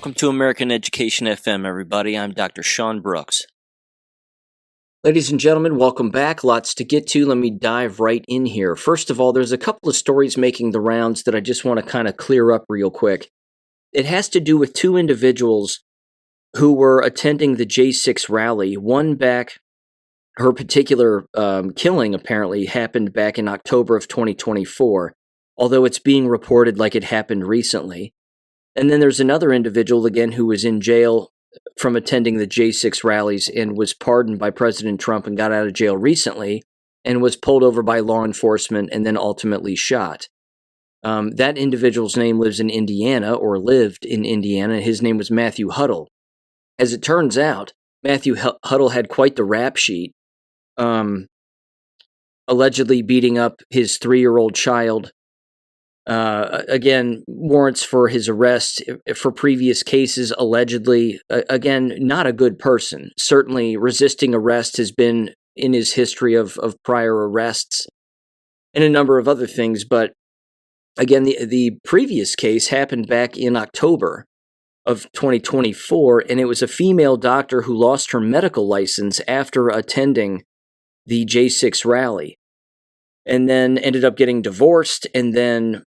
Welcome to American Education FM, everybody. I'm Dr. Sean Brooks. Ladies and gentlemen, welcome back. Lots to get to. Let me dive right in here. First of all, there's a couple of stories making the rounds that I just want to kind of clear up real quick. It has to do with two individuals who were attending the J6 rally. One back, her particular killing apparently happened back in October of 2024, although it's being reported like it happened recently. And then there's another individual, again, who was in jail from attending the J6 rallies and was pardoned by President Trump and got out of jail recently and was pulled over by law enforcement and then ultimately shot. That individual's name lives in Indiana, or lived in Indiana. His name was Matthew Huddle. As it turns out, Matthew Huddle had quite the rap sheet, allegedly beating up his 3-year-old child. Again, warrants for his arrest for previous cases, allegedly. Again, not a good person. Certainly, resisting arrest has been in his history of prior arrests and a number of other things. But again, the previous case happened back in October of 2024, and it was a female doctor who lost her medical license after attending the J6 rally and then ended up getting divorced and then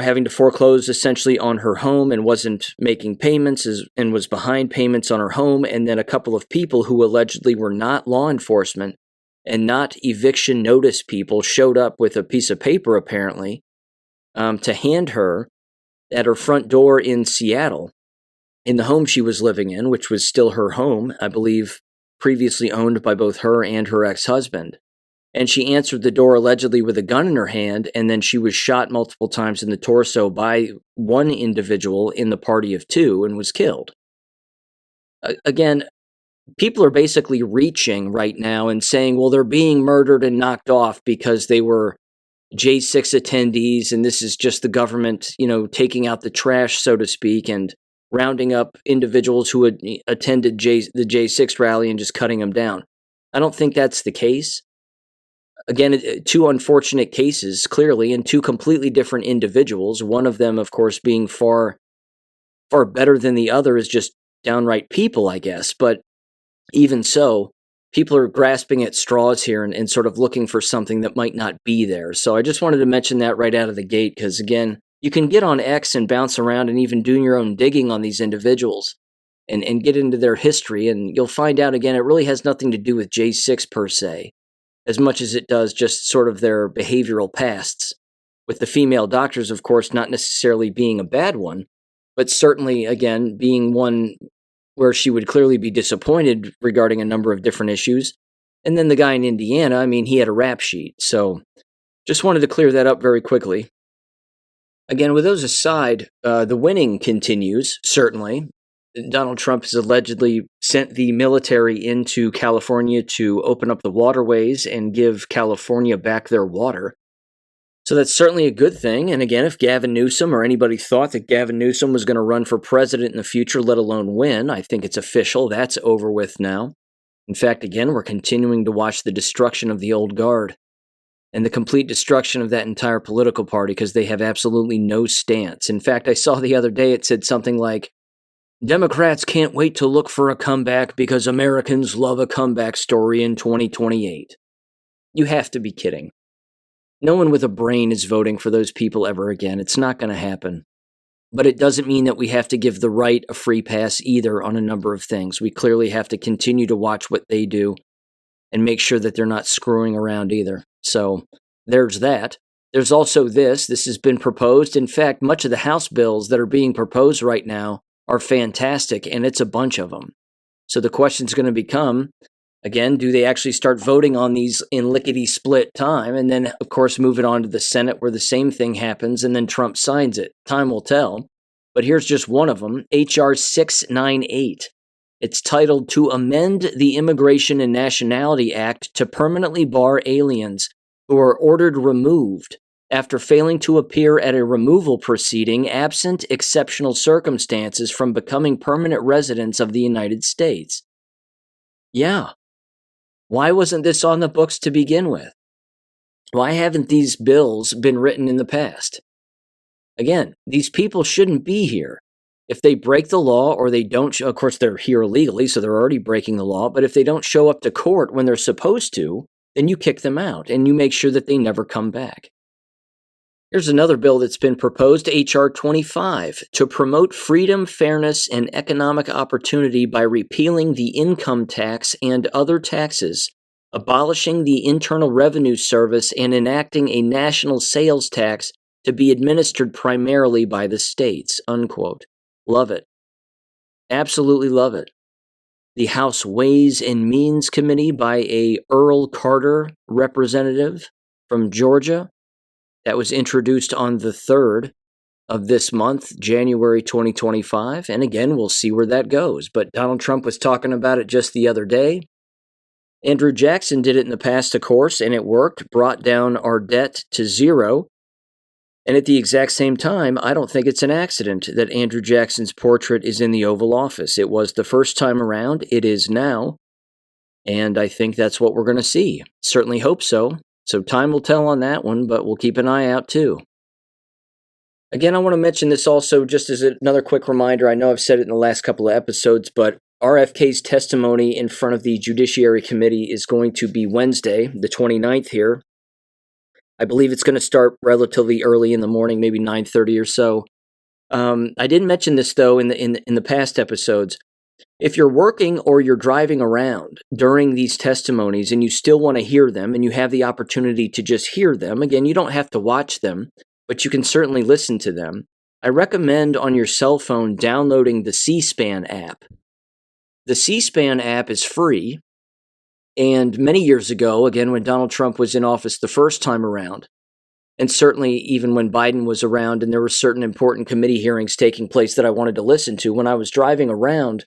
having to foreclose essentially on her home and wasn't making payments and was behind payments on her home. And then a couple of people who allegedly were not law enforcement and not eviction notice people showed up with a piece of paper, apparently, to hand her at her front door in Seattle, in the home she was living in, which was still her home, I believe, previously owned by both her and her ex-husband. And she answered the door allegedly with a gun in her hand, and then she was shot multiple times in the torso by one individual in the party of two and was killed. Again, people are basically reaching right now and saying, well, they're being murdered and knocked off because they were J6 attendees, and this is just the government, taking out the trash, so to speak, and rounding up individuals who had attended the J6 rally and just cutting them down. I don't think that's the case. Again, two unfortunate cases, clearly, and two completely different individuals. One of them, of course, being far, far better than the other is just downright people, I guess. But even so, people are grasping at straws here and sort of looking for something that might not be there. So I just wanted to mention that right out of the gate because, again, you can get on X and bounce around and even do your own digging on these individuals and get into their history, and you'll find out, again, it really has nothing to do with J6 per se, as much as it does just sort of their behavioral pasts. With the female doctors, of course, not necessarily being a bad one, but certainly, again, being one where she would clearly be disappointed regarding a number of different issues. And then the guy in Indiana, he had a rap sheet. So just wanted to clear that up very quickly. Again, with those aside, the winning continues, certainly. Donald Trump has allegedly sent the military into California to open up the waterways and give California back their water. So that's certainly a good thing. And again, if Gavin Newsom or anybody thought that Gavin Newsom was going to run for president in the future, let alone win, I think it's official. That's over with now. In fact, again, we're continuing to watch the destruction of the old guard and the complete destruction of that entire political party because they have absolutely no stance. In fact, I saw the other day it said something like, Democrats can't wait to look for a comeback because Americans love a comeback story in 2028. You have to be kidding. No one with a brain is voting for those people ever again. It's not going to happen. But it doesn't mean that we have to give the right a free pass either on a number of things. We clearly have to continue to watch what they do and make sure that they're not screwing around either. So there's that. There's also this. This has been proposed. In fact, much of the House bills that are being proposed right now are fantastic, and it's a bunch of them. So the question's going to become, again, do they actually start voting on these in lickety-split time, and then, of course, move it on to the Senate where the same thing happens, and then Trump signs it? Time will tell. But here's just one of them, H.R. 698. It's titled, To Amend the Immigration and Nationality Act to Permanently Bar Aliens Who Are Ordered Removed after failing to appear at a removal proceeding absent exceptional circumstances from becoming permanent residents of the United States. Yeah. Why wasn't this on the books to begin with? Why haven't these bills been written in the past? Again, these people shouldn't be here. If they break the law or they don't, of course, they're here illegally, so they're already breaking the law. But if they don't show up to court when they're supposed to, then you kick them out and you make sure that they never come back. Here's another bill that's been proposed, H.R. 25, to promote freedom, fairness, and economic opportunity by repealing the income tax and other taxes, abolishing the Internal Revenue Service, and enacting a national sales tax to be administered primarily by the states, unquote. Love it. Absolutely love it. The House Ways and Means Committee by a Earl Carter representative from Georgia. That was introduced on the 3rd of this month, January 2025. And again, we'll see where that goes. But Donald Trump was talking about it just the other day. Andrew Jackson did it in the past, of course, and it worked, brought down our debt to zero. And at the exact same time, I don't think it's an accident that Andrew Jackson's portrait is in the Oval Office. It was the first time around. It is now. And I think that's what we're going to see. Certainly hope so. So time will tell on that one, but we'll keep an eye out too. Again, I want to mention this also just as another quick reminder. I know I've said it in the last couple of episodes, but RFK's testimony in front of the Judiciary Committee is going to be Wednesday, the 29th here. I believe it's going to start relatively early in the morning, maybe 9:30 or so. I didn't mention this, though, in the past episodes. If you're working or you're driving around during these testimonies and you still want to hear them and you have the opportunity to just hear them, again, you don't have to watch them, but you can certainly listen to them. I recommend on your cell phone downloading the C-SPAN app. The C-SPAN app is free, and many years ago, again, when Donald Trump was in office the first time around, and certainly even when Biden was around and there were certain important committee hearings taking place that I wanted to listen to, when I was driving around,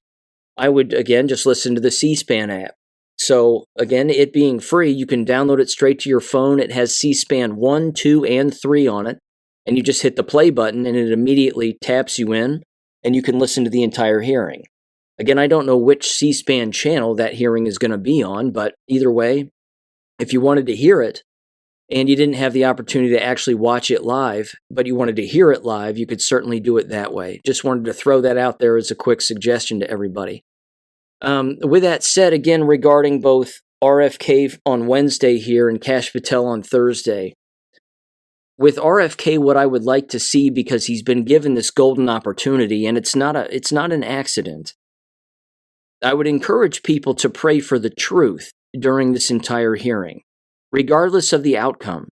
I would, again, just listen to the C-SPAN app. So, again, it being free, you can download it straight to your phone. It has C-SPAN 1, 2, and 3 on it. And you just hit the play button, and it immediately taps you in, and you can listen to the entire hearing. Again, I don't know which C-SPAN channel that hearing is going to be on, but either way, if you wanted to hear it, and you didn't have the opportunity to actually watch it live, but you wanted to hear it live, you could certainly do it that way. Just wanted to throw that out there as a quick suggestion to everybody. With that said, again, regarding both RFK on Wednesday here and Kash Patel on Thursday, with RFK, what I would like to see, because he's been given this golden opportunity, and it's not an accident, I would encourage people to pray for the truth during this entire hearing, regardless of the outcome.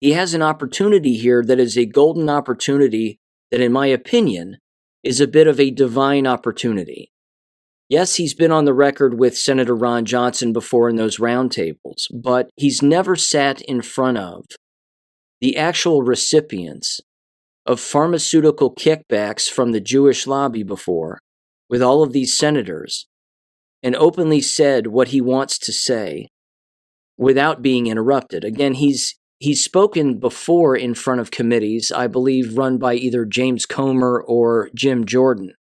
He has an opportunity here that is a golden opportunity that, in my opinion, is a bit of a divine opportunity. Yes, he's been on the record with Senator Ron Johnson before in those roundtables, but he's never sat in front of the actual recipients of pharmaceutical kickbacks from the Jewish lobby before, with all of these senators, and openly said what he wants to say without being interrupted. Again, he's spoken before in front of committees, I believe run by either James Comer or Jim Jordan,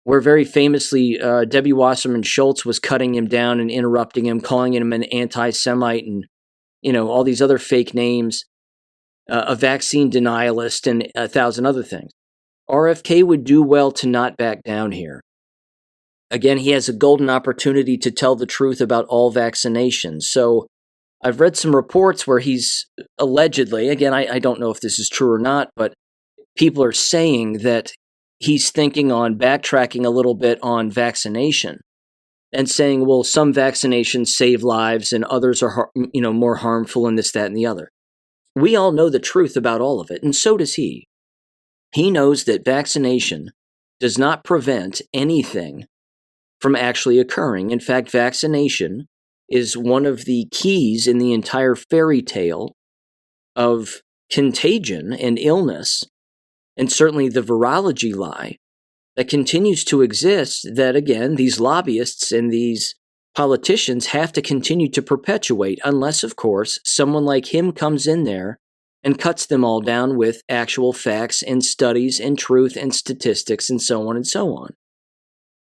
where very famously Debbie Wasserman Schultz was cutting him down and interrupting him, calling him an anti-Semite and, all these other fake names, a vaccine denialist, and 1,000 other things. RFK would do well to not back down here. Again, he has a golden opportunity to tell the truth about all vaccinations. So I've read some reports where he's allegedly, again, I don't know if this is true or not, but people are saying that he's thinking on backtracking a little bit on vaccination and saying, well, some vaccinations save lives and others are, more harmful and this, that, and the other. We all know the truth about all of it, and so does he. He knows that vaccination does not prevent anything from actually occurring. In fact, vaccination is one of the keys in the entire fairy tale of contagion and illness, and certainly the virology lie that continues to exist, that, again, these lobbyists and these politicians have to continue to perpetuate, unless, of course, someone like him comes in there and cuts them all down with actual facts and studies and truth and statistics and so on and so on.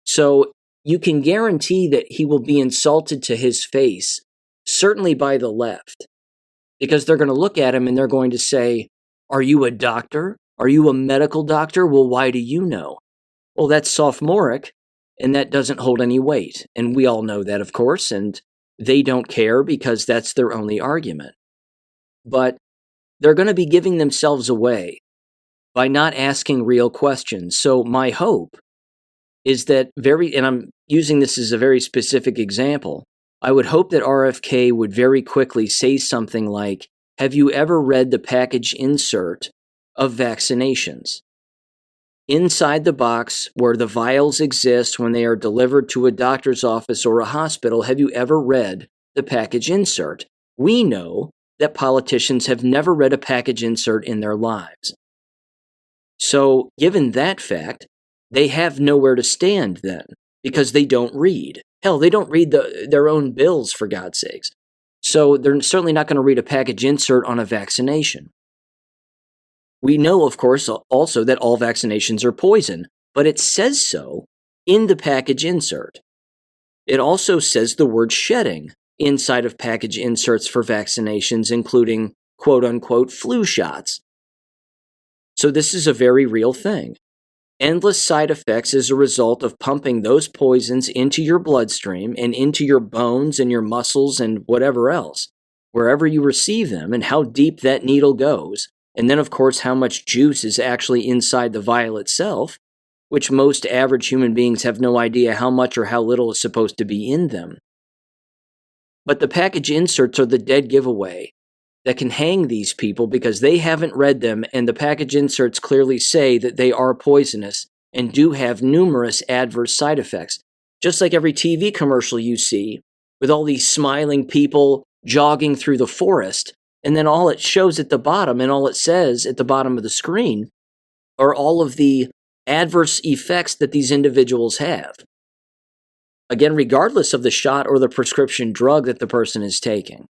So you can guarantee that he will be insulted to his face, certainly by the left, because they're going to look at him and they're going to say, are you a doctor? Are you a medical doctor? Well, why do you know? Well, that's sophomoric, and that doesn't hold any weight. And we all know that, of course, and they don't care because that's their only argument. But they're going to be giving themselves away by not asking real questions. So my hope is that and I'm using this as a very specific example, I would hope that RFK would very quickly say something like, have you ever read the package insert of vaccinations? Inside the box where the vials exist when they are delivered to a doctor's office or a hospital, have you ever read the package insert? We know that politicians have never read a package insert in their lives. So, given that fact, they have nowhere to stand then, because they don't read. Hell, they don't read their own bills, for God's sakes. So they're certainly not going to read a package insert on a vaccination. We know, of course, also that all vaccinations are poison, but it says so in the package insert. It also says the word shedding inside of package inserts for vaccinations, including quote-unquote flu shots. So this is a very real thing. Endless side effects as a result of pumping those poisons into your bloodstream and into your bones and your muscles and whatever else, wherever you receive them, and how deep that needle goes. And then, of course, how much juice is actually inside the vial itself, which most average human beings have no idea how much or how little is supposed to be in them. But the package inserts are the dead giveaway that can hang these people because they haven't read them, and the package inserts clearly say that they are poisonous and do have numerous adverse side effects. Just like every TV commercial you see with all these smiling people jogging through the forest, and then all it shows at the bottom and all it says at the bottom of the screen are all of the adverse effects that these individuals have. Again, regardless of the shot or the prescription drug that the person is taking.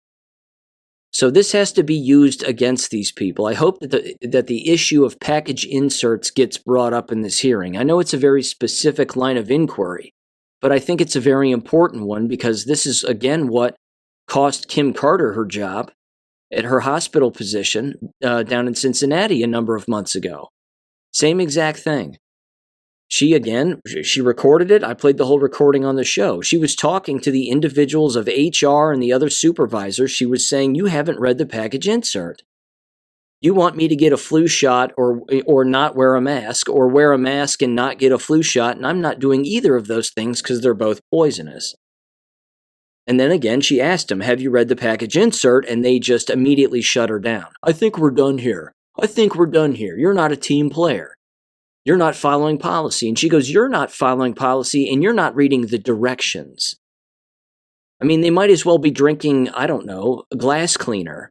So this has to be used against these people. I hope that the issue of package inserts gets brought up in this hearing. I know it's a very specific line of inquiry, but I think it's a very important one because this is, again, what cost Kim Carter her job at her hospital position down in Cincinnati a number of months ago. Same exact thing. She recorded it. I played the whole recording on the show. She was talking to the individuals of HR and the other supervisors. She was saying, you haven't read the package insert. You want me to get a flu shot or not wear a mask, or wear a mask and not get a flu shot, and I'm not doing either of those things because they're both poisonous. And then again, she asked them, have you read the package insert? And they just immediately shut her down. I think we're done here. You're not a team player. You're not following policy. And she goes, you're not following policy and you're not reading the directions. I mean, they might as well be drinking, I don't know, a glass cleaner.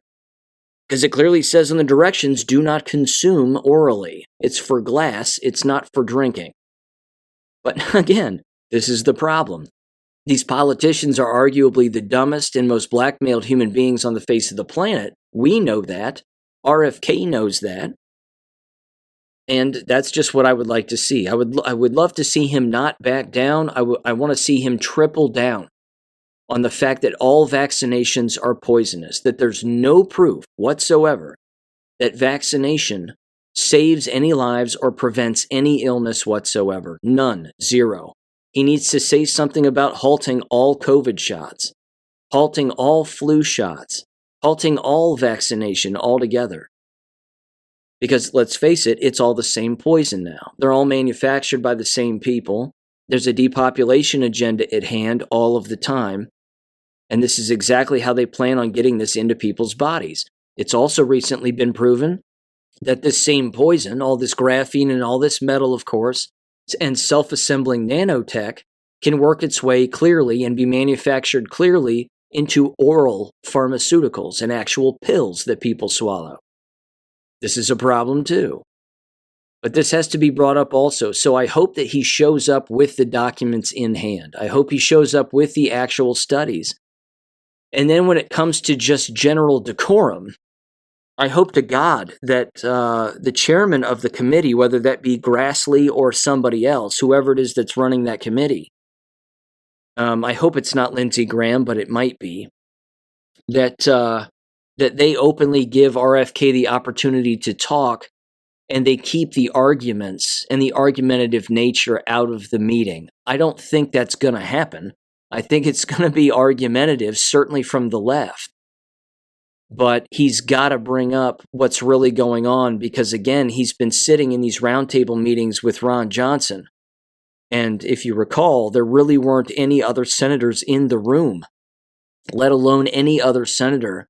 Because it clearly says in the directions, do not consume orally. It's for glass, it's not for drinking. But again, this is the problem. These politicians are arguably the dumbest and most blackmailed human beings on the face of the planet. We know that. RFK knows that. And that's just what I would like to see. I would love to see him not back down. I want to see him triple down on the fact that all vaccinations are poisonous, that there's no proof whatsoever that vaccination saves any lives or prevents any illness whatsoever. None. Zero. He needs to say something about halting all COVID shots, halting all flu shots, halting all vaccination altogether. Because let's face it, it's all the same poison now. They're all manufactured by the same people. There's a depopulation agenda at hand all of the time. And this is exactly how they plan on getting this into people's bodies. It's also recently been proven that this same poison, all this graphene and all this metal, of course, and self-assembling nanotech can work its way clearly and be manufactured clearly into oral pharmaceuticals and actual pills that people swallow. This is a problem too. But this has to be brought up also. So I hope that he shows up with the documents in hand. I hope he shows up with the actual studies. And then when it comes to just general decorum, I hope to God that the chairman of the committee, whether that be Grassley or somebody else, whoever it is that's running that committee, I hope it's not Lindsey Graham, but it might be, that they openly give RFK the opportunity to talk and they keep the arguments and the argumentative nature out of the meeting. I don't think that's going to happen. I think it's going to be argumentative, certainly from the left. But he's got to bring up what's really going on because, again, he's been sitting in these roundtable meetings with Ron Johnson. And if you recall, there really weren't any other senators in the room, let alone any other senator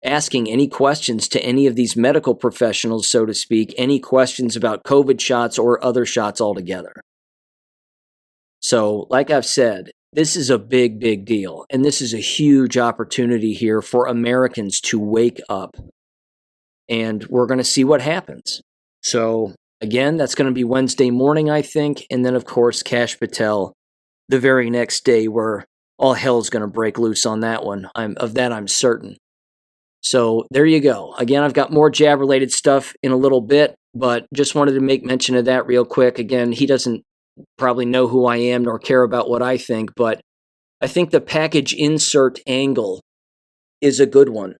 asking any questions to any of these medical professionals, so to speak, any questions about COVID shots or other shots altogether. So, like I've said, this is a big, big deal. And this is a huge opportunity here for Americans to wake up. And we're going to see what happens. So, again, that's going to be Wednesday morning, I think. And then, of course, Kash Patel the very next day, where all hell's going to break loose on that one. I'm certain. So there you go. Again, I've got more jab-related stuff in a little bit, but just wanted to make mention of that real quick. Again, he doesn't probably know who I am nor care about what I think, but I think the package insert angle is a good one.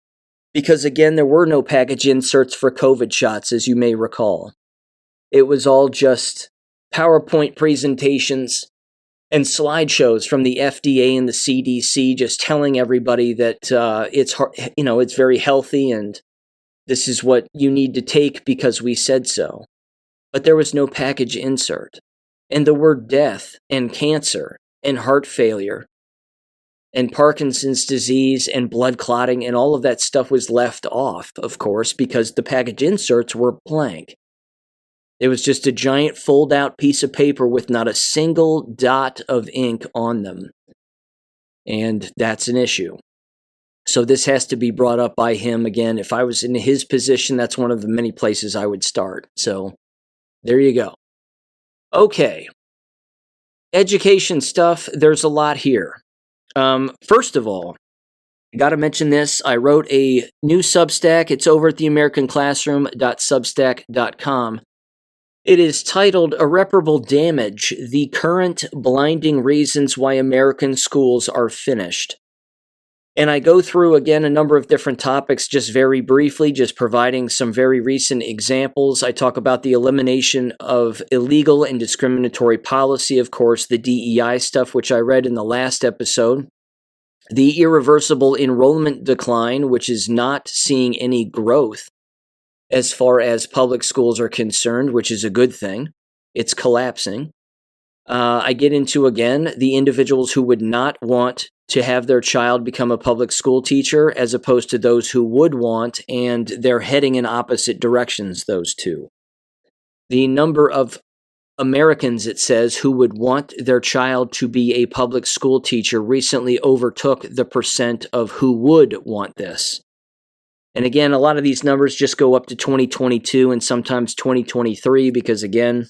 Because, again, there were no package inserts for COVID shots, as you may recall. It was all just PowerPoint presentations and slideshows from the FDA and the CDC just telling everybody that it's very healthy and this is what you need to take because we said so. But there was no package insert. And the word death and cancer and heart failure and Parkinson's disease and blood clotting and all of that stuff was left off, of course, because the package inserts were blank. It was just a giant fold-out piece of paper with not a single dot of ink on them. And that's an issue. So this has to be brought up by him again. If I was in his position, that's one of the many places I would start. So there you go. Okay. Education stuff, there's a lot here. First of all, I got to mention this. I wrote a new Substack. It's over at theamericanclassroom.substack.com. It is titled Irreparable Damage, the Current Blinding Reasons Why American Schools Are Finished. And I go through, again, a number of different topics just very briefly, just providing some very recent examples. I talk about the elimination of illegal and discriminatory policy, of course, the DEI stuff, which I read in the last episode. The irreversible enrollment decline, which is not seeing any growth as far as public schools are concerned, which is a good thing. It's collapsing. I get into, again, the individuals who would not want to have their child become a public school teacher as opposed to those who would want, and they're heading in opposite directions, those two. The number of Americans, it says, who would want their child to be a public school teacher recently overtook the percent of who would want this. And again, a lot of these numbers just go up to 2022 and sometimes 2023 because, again,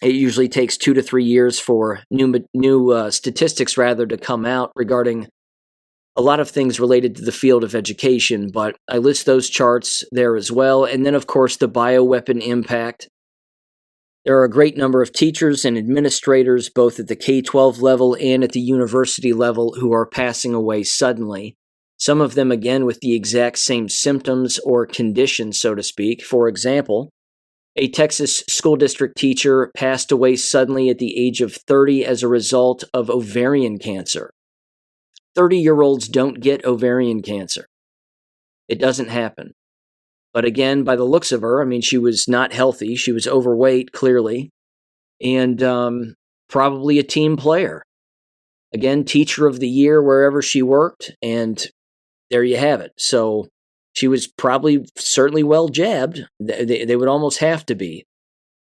it usually takes 2 to 3 years for new statistics to come out regarding a lot of things related to the field of education. But I list those charts there as well. And then, of course, the bioweapon impact. There are a great number of teachers and administrators, both at the K-12 level and at the university level, who are passing away suddenly. Some of them, again, with the exact same symptoms or conditions, so to speak. For example, a Texas school district teacher passed away suddenly at the age of 30 as a result of ovarian cancer. 30-year-olds don't get ovarian cancer. It doesn't happen. But again, by the looks of her, I mean, she was not healthy. She was overweight, clearly, and probably a team player. Again, teacher of the year wherever she worked, and there you have it. So she was probably certainly well jabbed. They would almost have to be.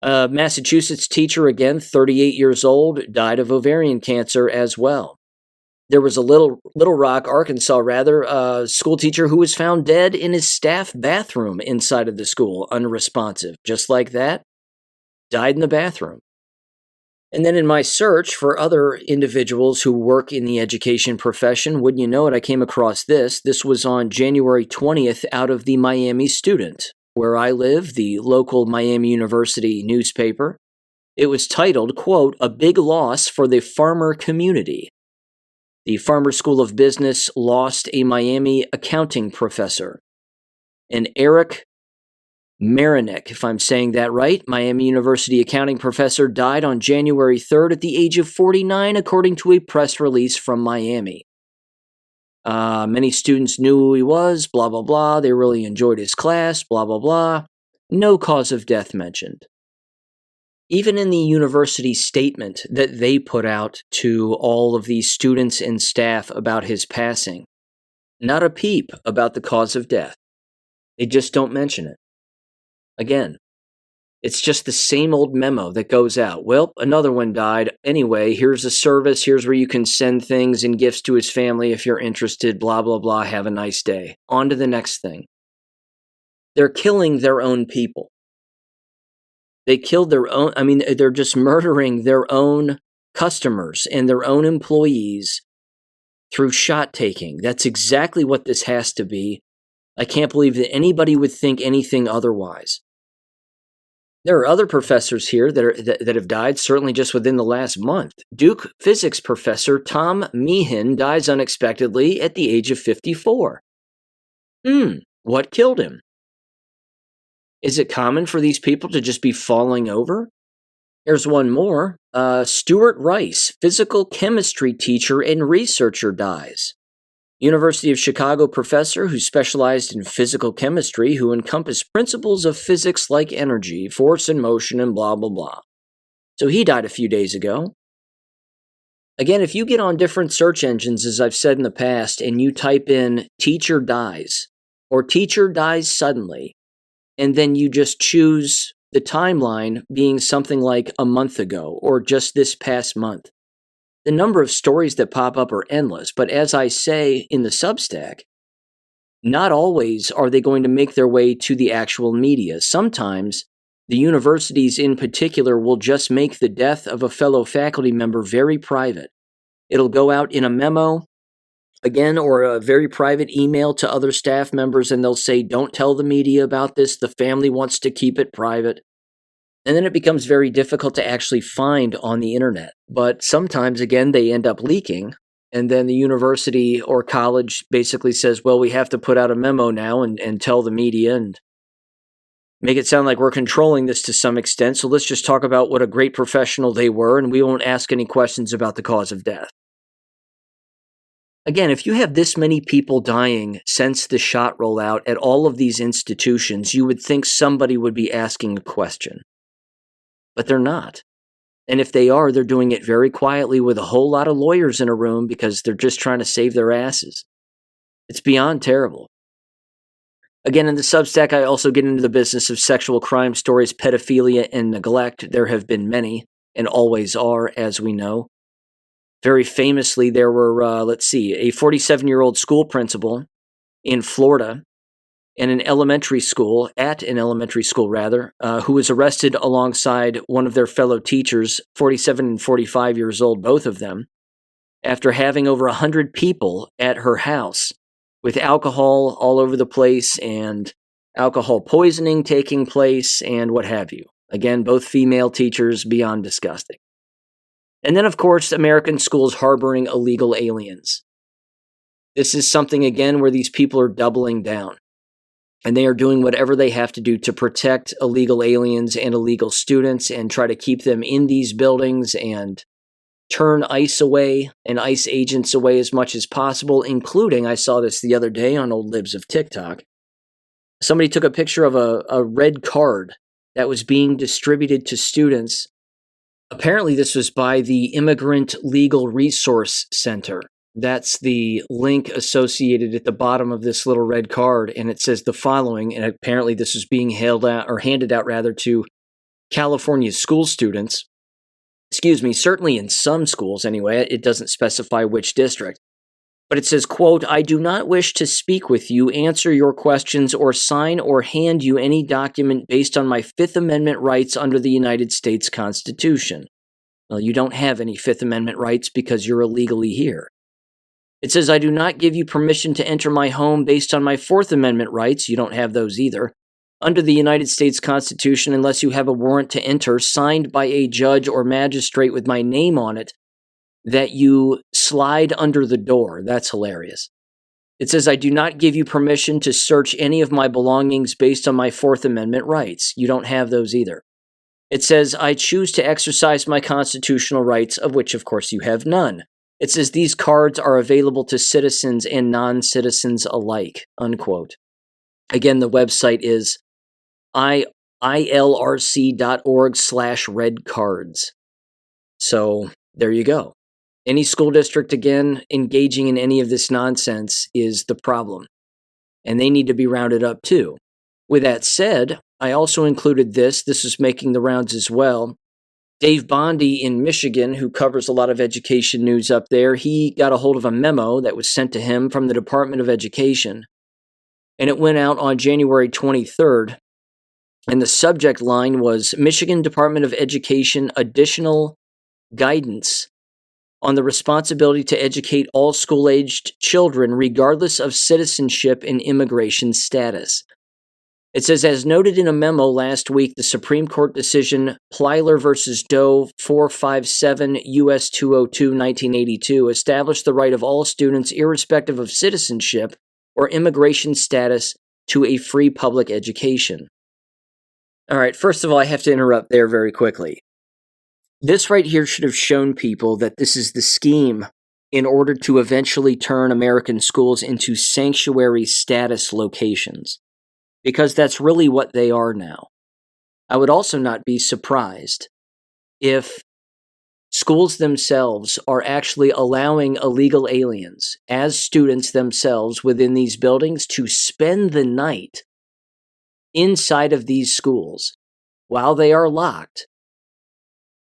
Massachusetts teacher, again, 38 years old, died of ovarian cancer as well. There was a Little Rock, Arkansas, school teacher who was found dead in his staff bathroom inside of the school, unresponsive. Just like that, died in the bathroom. And then in my search for other individuals who work in the education profession, wouldn't you know it, I came across this. This was on January 20th out of the Miami Student, where I live, the local Miami University newspaper. It was titled, quote, "A Big Loss for the Farmer Community." The Farmer School of Business lost a Miami accounting professor. And Eric Marinick, if I'm saying that right, Miami University accounting professor, died on January 3rd at the age of 49, according to a press release from Miami. Many students knew who he was, blah, blah, blah. They really enjoyed his class, blah, blah, blah. No cause of death mentioned. Even in the university statement that they put out to all of these students and staff about his passing, not a peep about the cause of death. They just don't mention it. Again, it's just the same old memo that goes out. Well, another one died. Anyway, here's a service. Here's where you can send things and gifts to his family if you're interested. Blah, blah, blah. Have a nice day. On to the next thing. They're killing their own people. They killed their own, they're just murdering their own customers and their own employees through shot taking. That's exactly what this has to be. I can't believe that anybody would think anything otherwise. There are other professors here that have died, certainly just within the last month. Duke physics professor Tom Meehan dies unexpectedly at the age of 54. What killed him? Is it common for these people to just be falling over? Here's one more. Stuart Rice, physical chemistry teacher and researcher, dies. University of Chicago professor who specialized in physical chemistry, who encompassed principles of physics like energy, force and motion, and blah, blah, blah. So he died a few days ago. Again, if you get on different search engines, as I've said in the past, and you type in teacher dies or teacher dies suddenly, and then you just choose the timeline being something like a month ago or just this past month, the number of stories that pop up are endless. But as I say in the Substack, not always are they going to make their way to the actual media. Sometimes the universities in particular will just make the death of a fellow faculty member very private. It'll go out in a memo, again, or a very private email to other staff members, and they'll say, don't tell the media about this. The family wants to keep it private. And then it becomes very difficult to actually find on the internet. But sometimes, again, they end up leaking. And then the university or college basically says, well, we have to put out a memo now and tell the media and make it sound like we're controlling this to some extent. So let's just talk about what a great professional they were, and we won't ask any questions about the cause of death. Again, if you have this many people dying since the shot rollout at all of these institutions, you would think somebody would be asking a question. But they're not. And if they are, they're doing it very quietly with a whole lot of lawyers in a room because they're just trying to save their asses. It's beyond terrible. Again, in the Substack, I also get into the business of sexual crime stories, pedophilia, and neglect. There have been many, and always are, as we know. Very famously, there were, a 47-year-old school principal in Florida at an elementary school, who was arrested alongside one of their fellow teachers, 47 and 45 years old, both of them, after having over 100 people at her house with alcohol all over the place and alcohol poisoning taking place and what have you. Again, both female teachers, beyond disgusting. And then, of course, American schools harboring illegal aliens. This is something, again, where these people are doubling down. And they are doing whatever they have to do to protect illegal aliens and illegal students and try to keep them in these buildings and turn ICE away and ICE agents away as much as possible, including, I saw this the other day on Old Libs of TikTok, somebody took a picture of a red card that was being distributed to students. Apparently this was by the Immigrant Legal Resource Center. That's the link associated at the bottom of this little red card, and it says the following, and apparently this is being handed out to California school students. Certainly in some schools anyway. It doesn't specify which district. But it says, quote, I do not wish to speak with you, answer your questions, or sign or hand you any document based on my Fifth Amendment rights under the United States Constitution. Well, you don't have any Fifth Amendment rights because you're illegally here. It says, I do not give you permission to enter my home based on my Fourth Amendment rights. You don't have those either. Under the United States Constitution, unless you have a warrant to enter signed by a judge or magistrate with my name on it, that you slide under the door. That's hilarious. It says, I do not give you permission to search any of my belongings based on my Fourth Amendment rights. You don't have those either. It says, I choose to exercise my constitutional rights, of which, of course, you have none. It says, these cards are available to citizens and non-citizens alike, unquote. Again, the website is ilrc.org/redcards. So there you go. Any school district, again, engaging in any of this nonsense is the problem. And they need to be rounded up too. With that said, I also included this. This is making the rounds as well. Dave Bondi in Michigan, who covers a lot of education news up there, he got a hold of a memo that was sent to him from the Department of Education. And it went out on January 23rd. And the subject line was Michigan Department of Education additional guidance on the responsibility to educate all school-aged children regardless of citizenship and immigration status. It says, as noted in a memo last week, the Supreme Court decision Plyler v. Doe 457 U.S. 202, 1982 established the right of all students, irrespective of citizenship or immigration status, to a free public education. All right, first of all, I have to interrupt there very quickly. This right here should have shown people that this is the scheme in order to eventually turn American schools into sanctuary status locations, because that's really what they are now. I would also not be surprised if schools themselves are actually allowing illegal aliens as students themselves within these buildings to spend the night inside of these schools while they are locked,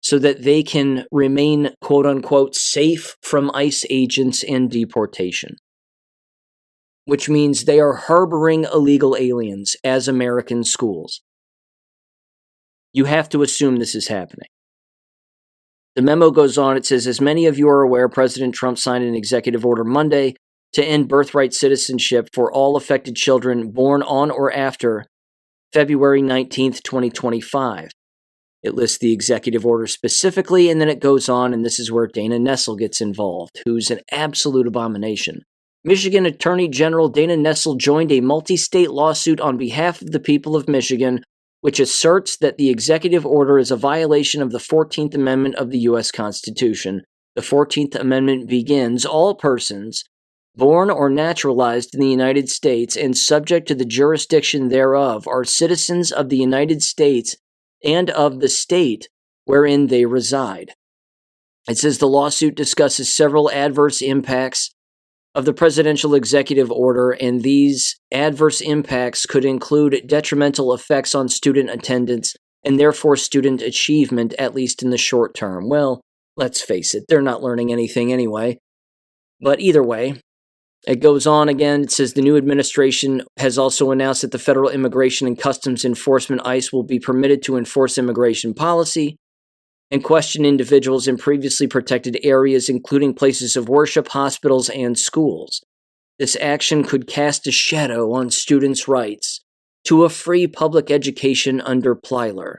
so that they can remain, quote-unquote, safe from ICE agents and deportation. Which means they are harboring illegal aliens as American schools. You have to assume this is happening. The memo goes on, it says, as many of you are aware, President Trump signed an executive order Monday to end birthright citizenship for all affected children born on or after February 19th, 2025. It lists the executive order specifically, and then it goes on, and this is where Dana Nessel gets involved, who's an absolute abomination. Michigan Attorney General Dana Nessel joined a multi-state lawsuit on behalf of the people of Michigan, which asserts that the executive order is a violation of the 14th Amendment of the U.S. Constitution. The 14th Amendment begins, all persons born or naturalized in the United States and subject to the jurisdiction thereof are citizens of the United States and of the state wherein they reside. It says the lawsuit discusses several adverse impacts of the presidential executive order, and these adverse impacts could include detrimental effects on student attendance and therefore student achievement, at least in the short term. Well, let's face it, they're not learning anything anyway. But either way, it goes on again. It says the new administration has also announced that the Federal Immigration and Customs Enforcement, ICE, will be permitted to enforce immigration policy and question individuals in previously protected areas, including places of worship, hospitals, and schools. This action could cast a shadow on students' rights to a free public education under Plyler.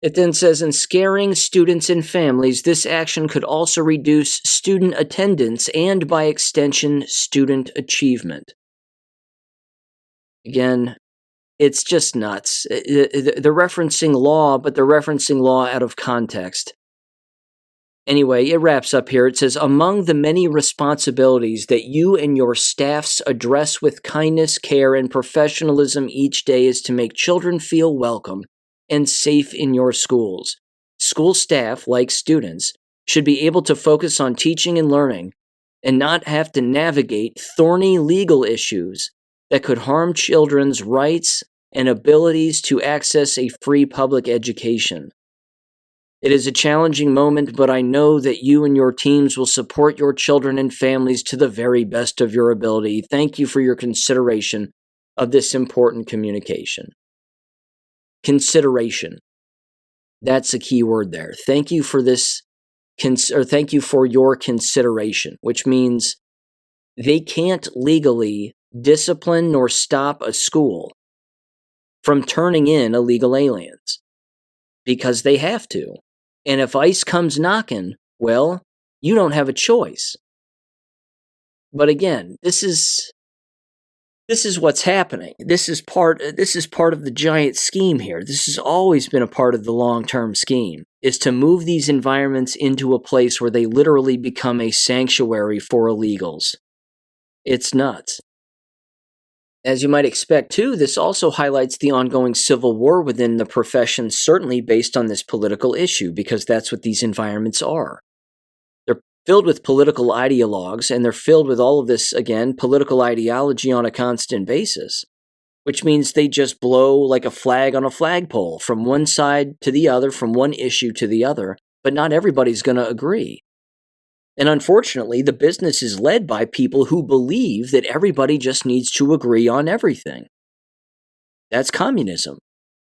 It then says, in scaring students and families, this action could also reduce student attendance and, by extension, student achievement. Again, it's just nuts. They're referencing law, but they're referencing law out of context. Anyway, it wraps up here. It says, among the many responsibilities that you and your staffs address with kindness, care, and professionalism each day is to make children feel welcome and safe in your schools. School staff, like students, should be able to focus on teaching and learning and not have to navigate thorny legal issues that could harm children's rights and abilities to access a free public education. It is a challenging moment, but I know that you and your teams will support your children and families to the very best of your ability. Thank you for your consideration of this important communication. Consideration. That's a key word there. Thank you for this, thank you for your consideration, which means they can't legally discipline nor stop a school from turning in illegal aliens because they have to. And if ICE comes knocking, well, you don't have a choice. But again, this is what's happening. This is part of the giant scheme here. This has always been a part of the long-term scheme, is to move these environments into a place where they literally become a sanctuary for illegals. It's nuts. As you might expect, too, this also highlights the ongoing civil war within the profession, certainly based on this political issue, because that's what these environments are. They're filled with political ideologues, and they're filled with all of this, again, political ideology on a constant basis, which means they just blow like a flag on a flagpole from one side to the other, from one issue to the other, but not everybody's going to agree. And unfortunately, the business is led by people who believe that everybody just needs to agree on everything. That's communism.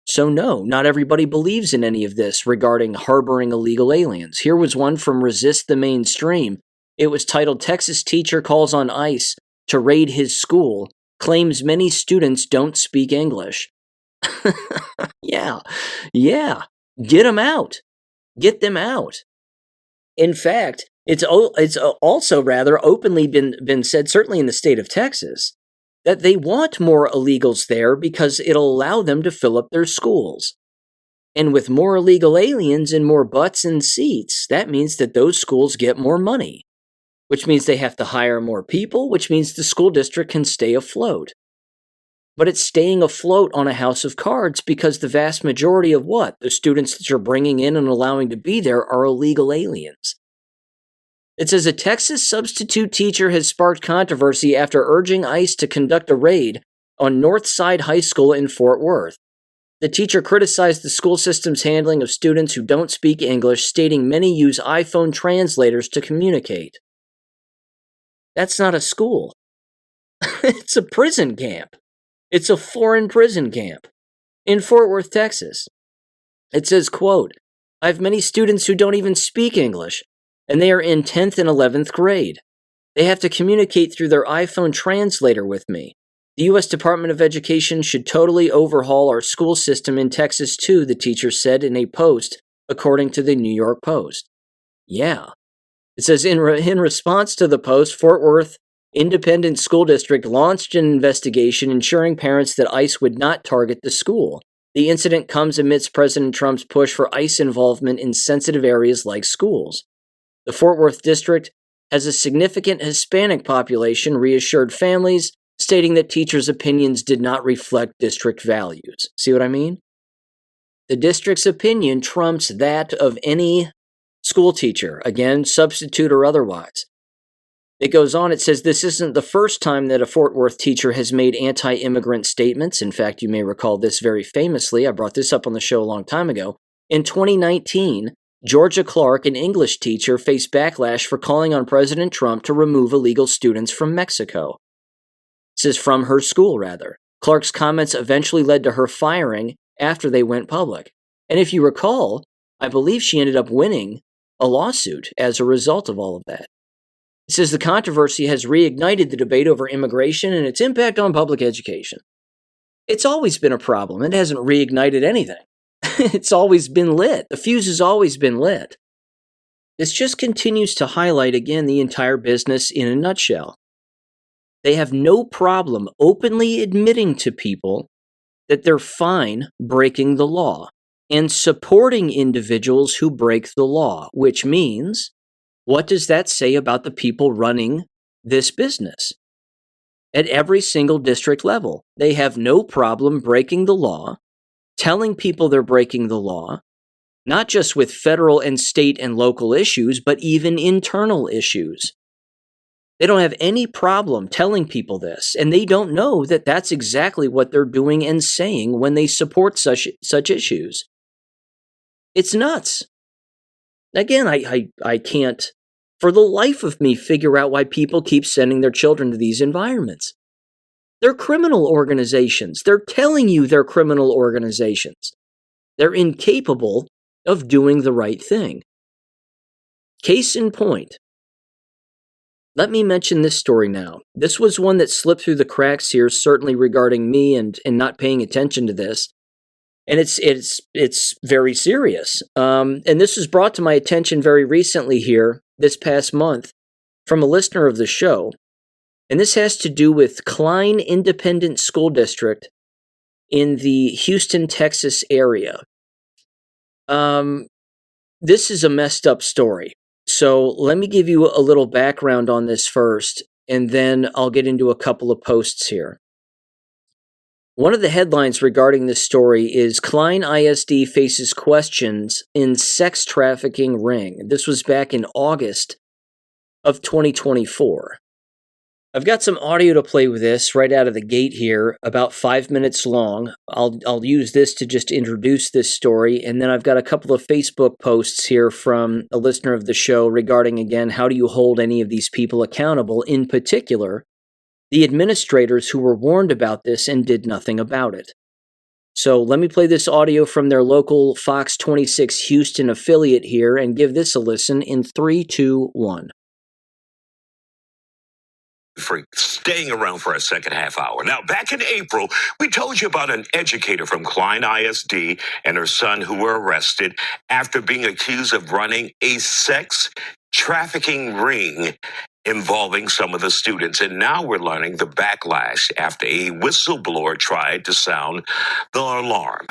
So no, not everybody believes in any of this regarding harboring illegal aliens. Here was one from Resist the Mainstream. It was titled, "Texas Teacher Calls on ICE to Raid His School, Claims Many Students Don't Speak English." Yeah. Get them out. Get them out. In fact, it's also rather openly been said, certainly in the state of Texas, that they want more illegals there because it'll allow them to fill up their schools. And with more illegal aliens and more butts and seats, that means that those schools get more money, which means they have to hire more people, which means the school district can stay afloat. But it's staying afloat on a house of cards because the vast majority of the students that you're bringing in and allowing to be there are illegal aliens. It says a Texas substitute teacher has sparked controversy after urging ICE to conduct a raid on Northside High School in Fort Worth. The teacher criticized the school system's handling of students who don't speak English, stating many use iPhone translators to communicate. That's not a school. It's a prison camp. It's a foreign prison camp in Fort Worth, Texas. It says, quote, "I have many students who don't even speak English, and they are in 10th and 11th grade. They have to communicate through their iPhone translator with me. The U.S. Department of Education should totally overhaul our school system in Texas, too," the teacher said in a post, according to the New York Post. Yeah. It says, in response to the post, Fort Worth Independent School District launched an investigation ensuring parents that ICE would not target the school. The incident comes amidst President Trump's push for ICE involvement in sensitive areas like schools. The Fort Worth district has a significant Hispanic population, reassured families, stating that teachers' opinions did not reflect district values. See what I mean? The district's opinion trumps that of any school teacher, again, substitute or otherwise. It goes on, it says, this isn't the first time that a Fort Worth teacher has made anti-immigrant statements. In fact, you may recall this very famously. I brought this up on the show a long time ago. In 2019, Georgia Clark, an English teacher, faced backlash for calling on President Trump to remove illegal students from Mexico. It says from her school, rather. Clark's comments eventually led to her firing after they went public. And if you recall, I believe she ended up winning a lawsuit as a result of all of that. It says the controversy has reignited the debate over immigration and its impact on public education. It's always been a problem. It hasn't reignited anything. It's always been lit. The fuse has always been lit. This just continues to highlight, again, the entire business in a nutshell. They have no problem openly admitting to people that they're fine breaking the law and supporting individuals who break the law, which means, what does that say about the people running this business? At every single district level, they have no problem breaking the law, telling people they're breaking the law, not just with federal and state and local issues, but even internal issues. They don't have any problem telling people this, and they don't know that that's exactly what they're doing and saying when they support such issues. It's nuts. Again, I can't, for the life of me, figure out why people keep sending their children to these environments. They're criminal organizations. They're telling you they're criminal organizations. They're incapable of doing the right thing. Case in point. Let me mention this story now. This was one that slipped through the cracks here, certainly regarding me and not paying attention to this. And it's very serious. And this was brought to my attention very recently here, this past month, from a listener of the show. And this has to do with Klein Independent School District in the Houston, Texas area. This is a messed up story. So let me give you a little background on this first, and then I'll get into a couple of posts here. One of the headlines regarding this story is Klein ISD faces questions in sex trafficking ring. This was back in August of 2024. I've got some audio to play with this right out of the gate here, about 5 minutes long. I'll use this to just introduce this story, and then I've got a couple of Facebook posts here from a listener of the show regarding, again, how do you hold any of these people accountable, in particular, the administrators who were warned about this and did nothing about it. So let me play this audio from their local Fox 26 Houston affiliate here and give this a listen in 3, 2, 1. For staying around for a second half hour. Now, back in April, we told you about an educator from Klein ISD and her son who were arrested after being accused of running a sex trafficking ring involving some of the students. And now we're learning the backlash after a whistleblower tried to sound the alarm.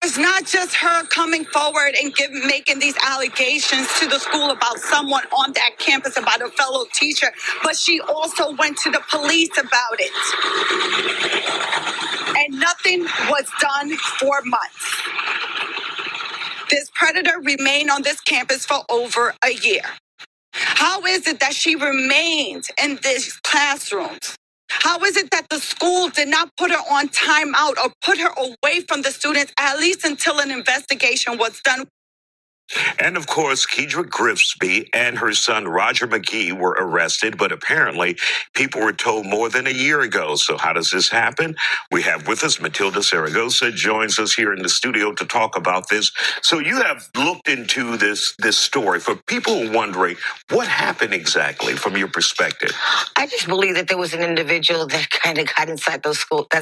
It's not just her coming forward and making these allegations to the school about someone on that campus, about a fellow teacher, but she also went to the police about it. And nothing was done for months. This predator remained on this campus for over a year. How is it that she remained in these classrooms? How is it that the school did not put her on timeout or put her away from the students, at least until an investigation was done? And of course, Kedra Griffsby and her son Roger McGee were arrested, but apparently people were told more than a year ago. So how does this happen? We have with us Matilda Zaragoza joins us here in the studio to talk about this. So you have looked into this story. For people wondering, what happened exactly from your perspective? I just believe that there was an individual that kind of got inside that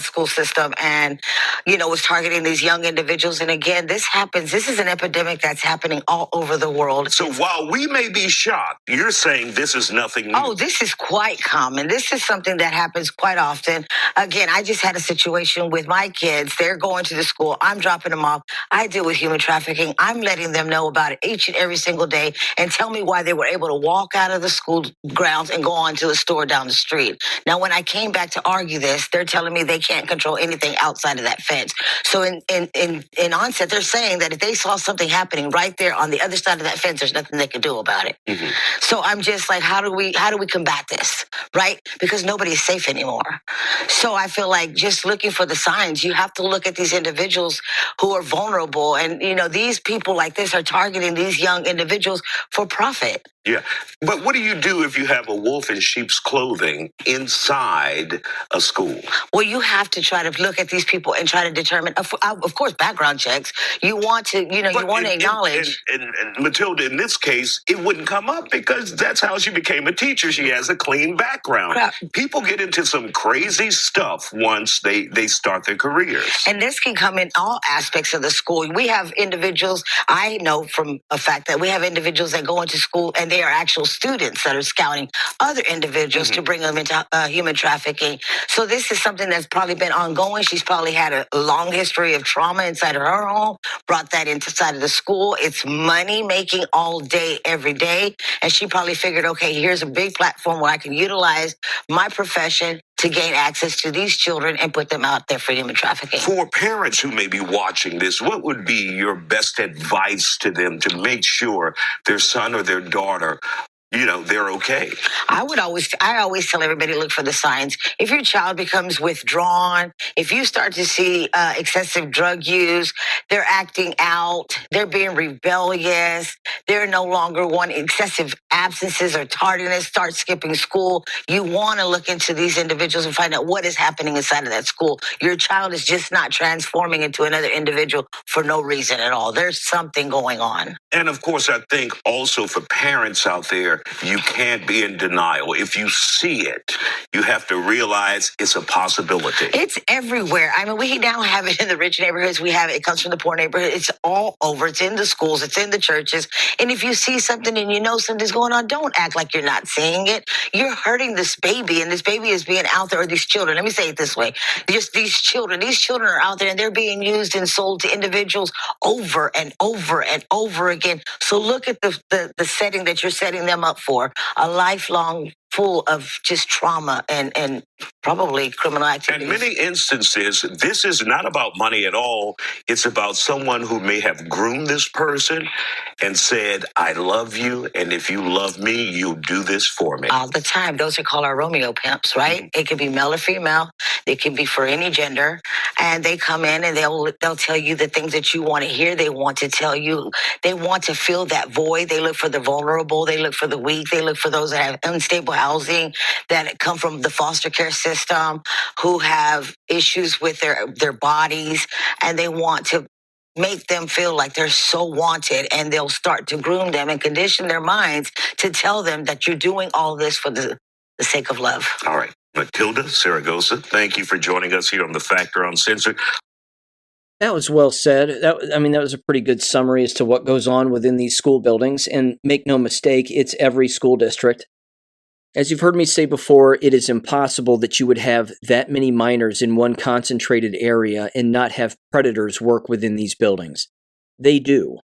school system and, was targeting these young individuals. And again, this happens. This is an epidemic that's happening all over the world. So while we may be shocked, you're saying this is nothing new. Oh, this is quite common. This is something that happens quite often. Again, I just had a situation with my kids. They're going to the school. I'm dropping them off. I deal with human trafficking. I'm letting them know about it each and every single day and tell me why they were able to walk out of the school grounds and go on to a store down the street. Now, when I came back to argue this, they're telling me they can't control anything outside of that fence. So in onset, they're saying that if they saw something happening right there on the other side of that fence, there's nothing they could do about it. Mm-hmm. So I'm just like, how do we combat this, right? Because nobody's safe anymore. So I feel like just looking for the signs, you have to look at these individuals who are vulnerable. And, these people like this are targeting these young individuals for profit. Yeah. But what do you do if you have a wolf in sheep's clothing inside a school? Well, you have to try to look at these people and try to determine, of course, background checks. You want to, you want to acknowledge. And Matilda, in this case, it wouldn't come up because that's how she became a teacher. She has a clean background. Crap. People get into some crazy stuff once they start their careers. And this can come in all aspects of the school. We have individuals, I know from a fact that we have individuals that go into school and they are actual students that are scouting other individuals to bring them into human trafficking. So this is something that's probably been ongoing. She's probably had a long history of trauma inside of her home, brought that inside of the school. It's money making all day, every day. And she probably figured, okay, here's a big platform where I can utilize my profession to gain access to these children and put them out there for human trafficking. For parents who may be watching this, what would be your best advice to them to make sure their son or their daughter, they're okay? I always tell everybody, look for the signs. If your child becomes withdrawn, if you start to see excessive drug use, they're acting out, they're being rebellious, they're no longer wanting excessive absences or tardiness, start skipping school, you want to look into these individuals and find out what is happening inside of that school. Your child is just not transforming into another individual for no reason at all. There's something going on. And of course, I think also for parents out there, you can't be in denial. If you see it, you have to realize it's a possibility. It's everywhere. I mean, we now have it in the rich neighborhoods. We have it. It comes from the poor neighborhood. It's all over. It's in the schools. It's in the churches. And if you see something and you know something's going on, don't act like you're not seeing it. You're hurting this baby, and this baby is being out there, or these children. Let me say it this way. Just these children are out there, and they're being used and sold to individuals over and over and over again. So look at the setting that you're setting them up for, a lifelong full of just trauma and probably criminal activity. In many instances, this is not about money at all. It's about someone who may have groomed this person and said, I love you, and if you love me, you do this for me. All the time. Those are called our Romeo pimps, right? It can be male or female. It can be for any gender. And they come in and they'll tell you the things that you want to hear. They want to tell you, they want to fill that void. They look for the vulnerable. They look for the weak. They look for those that have unstable housing, that come from the foster care system, who have issues with their bodies, and they want to make them feel like they're so wanted, and they'll start to groom them and condition their minds to tell them that you're doing all this for the sake of love. All right. Matilda Saragosa, thank you for joining us here on The Factor Uncensored. That was well said. That was a pretty good summary as to what goes on within these school buildings. And make no mistake, it's every school district. As you've heard me say before, it is impossible that you would have that many minors in one concentrated area and not have predators work within these buildings. They do.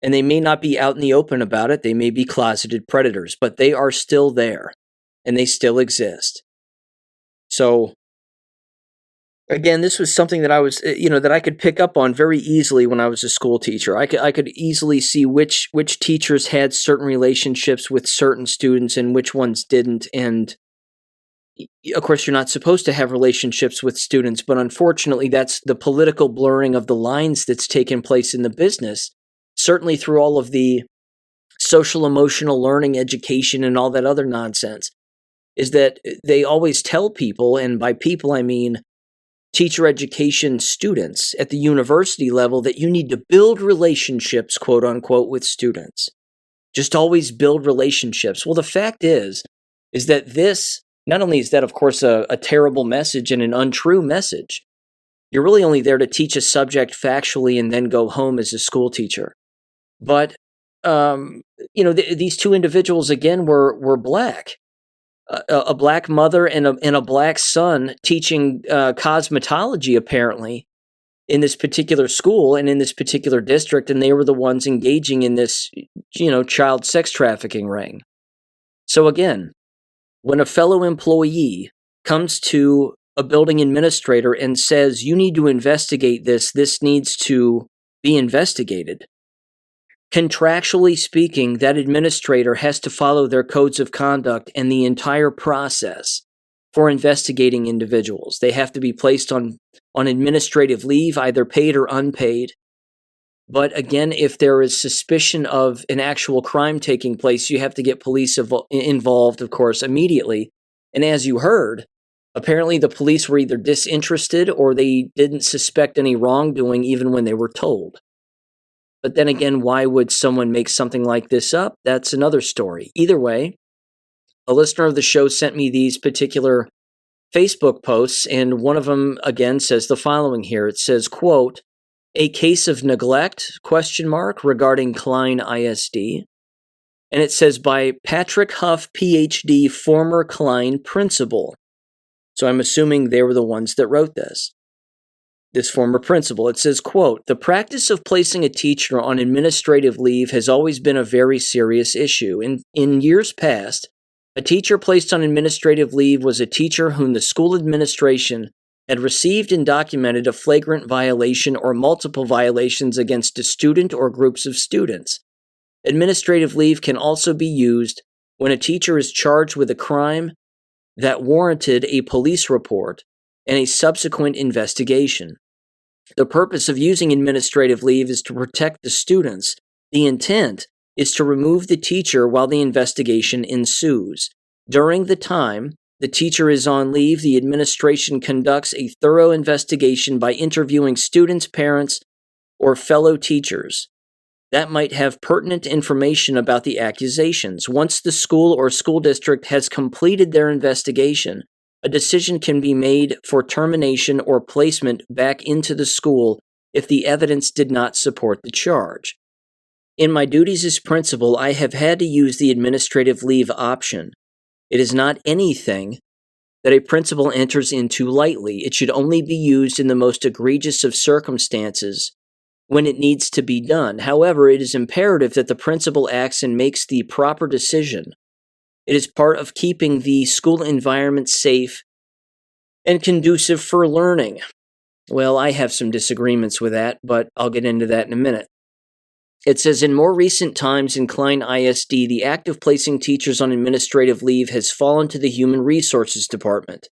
And they may not be out in the open about it. They may be closeted predators, but they are still there, and they still exist. So, again, this was something that I was, that I could pick up on very easily when I was a school teacher. I could easily see which teachers had certain relationships with certain students and which ones didn't. And of course, you're not supposed to have relationships with students, but unfortunately, that's the political blurring of the lines that's taken place in the business, certainly through all of the social emotional learning education and all that other nonsense, is that they always tell people, and by people I mean teacher education students at the university level, that you need to build relationships, quote unquote, with students. Just always build relationships. Well, the fact is that this, not only is that, of course, a terrible message and an untrue message, you're really only there to teach a subject factually and then go home as a school teacher. But, these two individuals, again, were black. A black mother and a black son teaching cosmetology, apparently, in this particular school and in this particular district, and they were the ones engaging in this, child sex trafficking ring. So again, when a fellow employee comes to a building administrator and says, you need to investigate this needs to be investigated, contractually speaking, that administrator has to follow their codes of conduct and the entire process for investigating individuals. They have to be placed on administrative leave, either paid or unpaid. But again, if there is suspicion of an actual crime taking place, you have to get police involved, of course, immediately. And as you heard, apparently the police were either disinterested or they didn't suspect any wrongdoing even when they were told. But then again, why would someone make something like this up? That's another story. Either way, a listener of the show sent me these particular Facebook posts, and one of them, again, says the following here. It says, quote, a case of neglect, ? Regarding Klein ISD. And it says by Patrick Huff, PhD, former Klein principal. So I'm assuming they were the ones that wrote this. This former principal. It says, quote, the practice of placing a teacher on administrative leave has always been a very serious issue. In years past, a teacher placed on administrative leave was a teacher whom the school administration had received and documented a flagrant violation or multiple violations against a student or groups of students. Administrative leave can also be used when a teacher is charged with a crime that warranted a police report and a subsequent investigation. The purpose of using administrative leave is to protect the students. The intent is to remove the teacher while the investigation ensues. During the time the teacher is on leave, the administration conducts a thorough investigation by interviewing students, parents, or fellow teachers. that might have pertinent information about the accusations. Once the school or school district has completed their investigation, a decision can be made for termination or placement back into the school if the evidence did not support the charge. In my duties as principal, I have had to use the administrative leave option. It is not anything that a principal enters into lightly. It should only be used in the most egregious of circumstances when it needs to be done. However, it is imperative that the principal acts and makes the proper decision. It is part of keeping the school environment safe and conducive for learning. Well, I have some disagreements with that, but I'll get into that in a minute. It says, in more recent times in Klein ISD, the act of placing teachers on administrative leave has fallen to the Human Resources Department.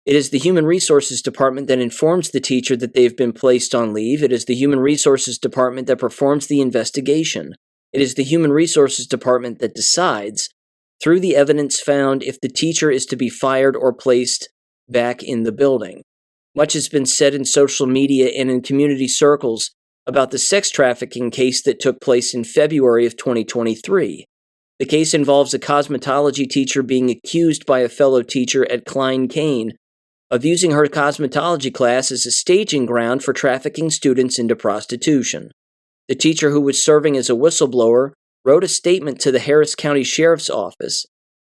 It is the Human Resources Department that informs the teacher that they've been placed on leave. It is the Human Resources Department that performs the investigation. It is the Human Resources Department that decides, through the evidence found, if the teacher is to be fired or placed back in the building. Much has been said in social media and in community circles about the sex trafficking case that took place in February of 2023. The case involves a cosmetology teacher being accused by a fellow teacher at Klein Cain of using her cosmetology class as a staging ground for trafficking students into prostitution. The teacher, who was serving as a whistleblower, wrote a statement to the Harris County Sheriff's Office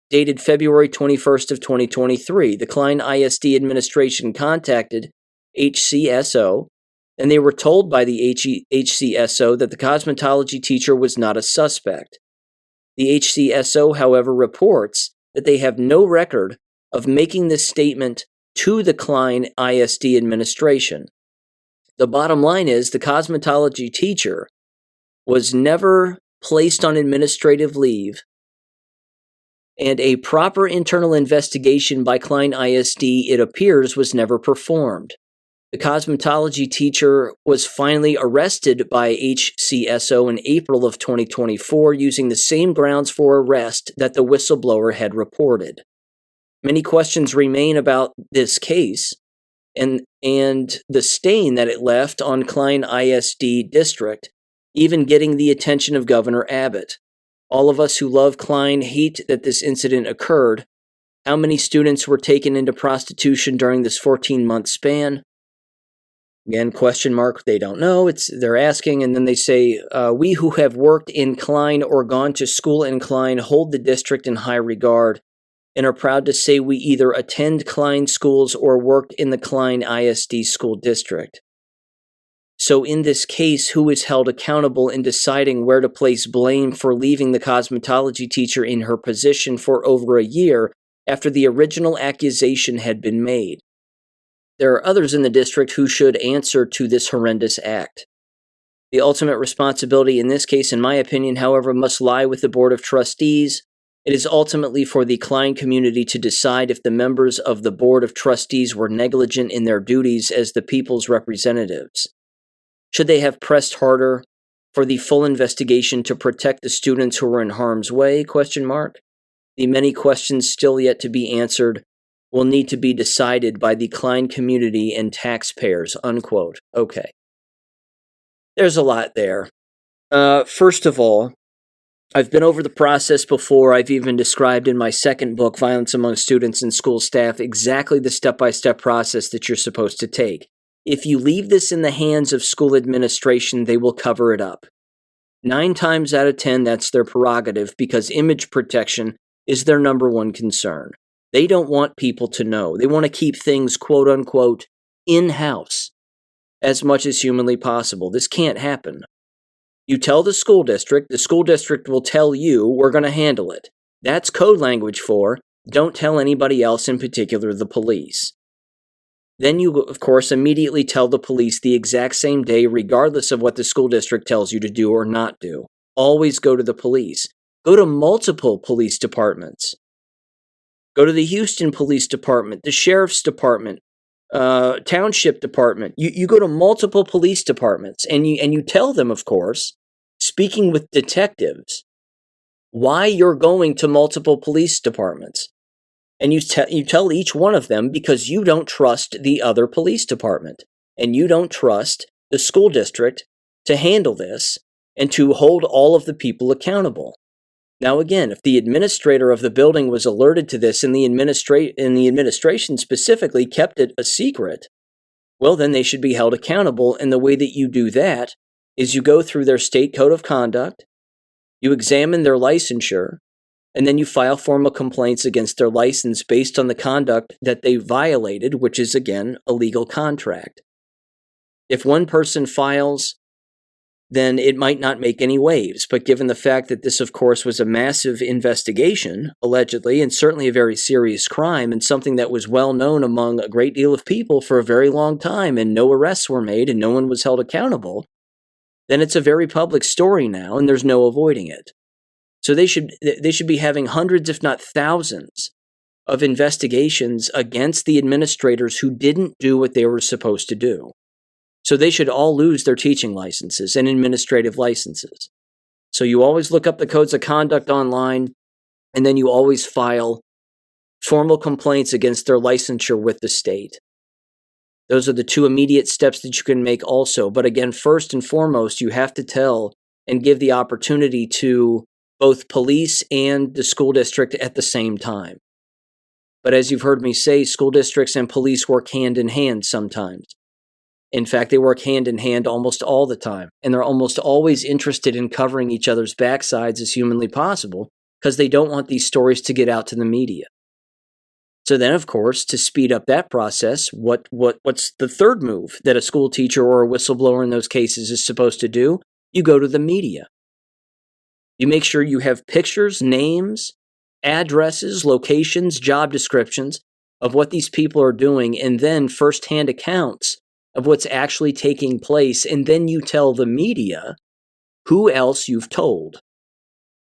dated February 21st of 2023. The Klein ISD administration contacted HCSO, and they were told by the HCSO that the cosmetology teacher was not a suspect. The HCSO, however, reports that they have no record of making this statement to the Klein ISD administration. The bottom line is the cosmetology teacher was never placed on administrative leave, and a proper internal investigation by Klein ISD, it appears, was never performed. The cosmetology teacher was finally arrested by HCSO in April of 2024 using the same grounds for arrest that the whistleblower had reported. Many questions remain about this case and the stain that it left on Klein ISD district, even getting the attention of Governor Abbott. All of us who love Klein hate that this incident occurred. How many students were taken into prostitution during this 14-month span? Again, question mark, they don't know. They're asking, and then they say, we who have worked in Klein or gone to school in Klein hold the district in high regard and are proud to say we either attend Klein schools or worked in the Klein ISD school district. So in this case, who is held accountable in deciding where to place blame for leaving the cosmetology teacher in her position for over a year after the original accusation had been made? There are others in the district who should answer to this horrendous act. The ultimate responsibility in this case, in my opinion, however, must lie with the Board of Trustees. It is ultimately for the Klein community to decide if the members of the Board of Trustees were negligent in their duties as the people's representatives. Should they have pressed harder for the full investigation to protect the students who were in harm's way? The many questions still yet to be answered will need to be decided by the Klein community and taxpayers, unquote. Okay. There's a lot there. First of all, I've been over the process before. I've even described in my second book, Violence Among Students and School Staff, exactly the step-by-step process that you're supposed to take. If you leave this in the hands of school administration, they will cover it up. 9 times out of 10, that's their prerogative because image protection is their number one concern. They don't want people to know. They want to keep things, quote-unquote, in-house as much as humanly possible. This can't happen. You tell the school district will tell you, we're going to handle it. That's code language for, don't tell anybody else, in particular the police. Then you, of course, immediately tell the police the exact same day, regardless of what the school district tells you to do or not do. Always go to the police. Go to multiple police departments. Go to the Houston Police Department, the Sheriff's Department, Township Department. You go to multiple police departments, and you tell them, of course, speaking with detectives, why you're going to multiple police departments. And you tell each one of them because you don't trust the other police department, and you don't trust the school district to handle this, and to hold all of the people accountable. Now, again, if the administrator of the building was alerted to this and the administration specifically kept it a secret, well, then they should be held accountable. And the way that you do that is you go through their state code of conduct, you examine their licensure, and then you file formal complaints against their license based on the conduct that they violated, which is, again, a legal contract. If one person files, then it might not make any waves. But given the fact that this, of course, was a massive investigation, allegedly, and certainly a very serious crime, and something that was well known among a great deal of people for a very long time, and no arrests were made and no one was held accountable, then it's a very public story now, and there's no avoiding it. So they should be having hundreds, if not thousands, of investigations against the administrators who didn't do what they were supposed to do. So they should all lose their teaching licenses and administrative licenses. So you always look up the codes of conduct online, and then you always file formal complaints against their licensure with the state. Those are the two immediate steps that you can make also. But again, first and foremost, you have to tell and give the opportunity to both police and the school district at the same time. But as you've heard me say, school districts and police work hand in hand sometimes. In fact, they work hand in hand almost all the time, and they're almost always interested in covering each other's backsides as humanly possible because they don't want these stories to get out to the media. So then, of course, to speed up that process, what's the third move that a school teacher or a whistleblower in those cases is supposed to do? You go to the media. You make sure you have pictures, names, addresses, locations, job descriptions of what these people are doing, and then firsthand accounts of what's actually taking place, and then you tell the media who else you've told.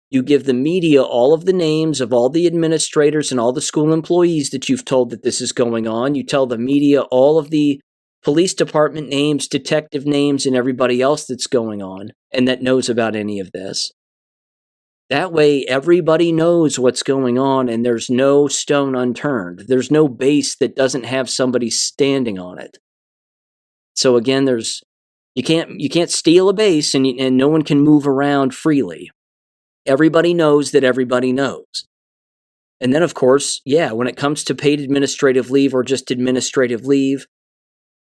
You give the media all of the names of all the administrators and all the school employees that you've told that this is going on. You tell the media all of the police department names, detective names, and everybody else that's going on and that knows about any of this. That way, everybody knows what's going on, and there's no stone unturned. There's no base that doesn't have somebody standing on it. So again, you can't steal a base, and no one can move around freely. Everybody knows that everybody knows. And then, of course, when it comes to paid administrative leave or just administrative leave,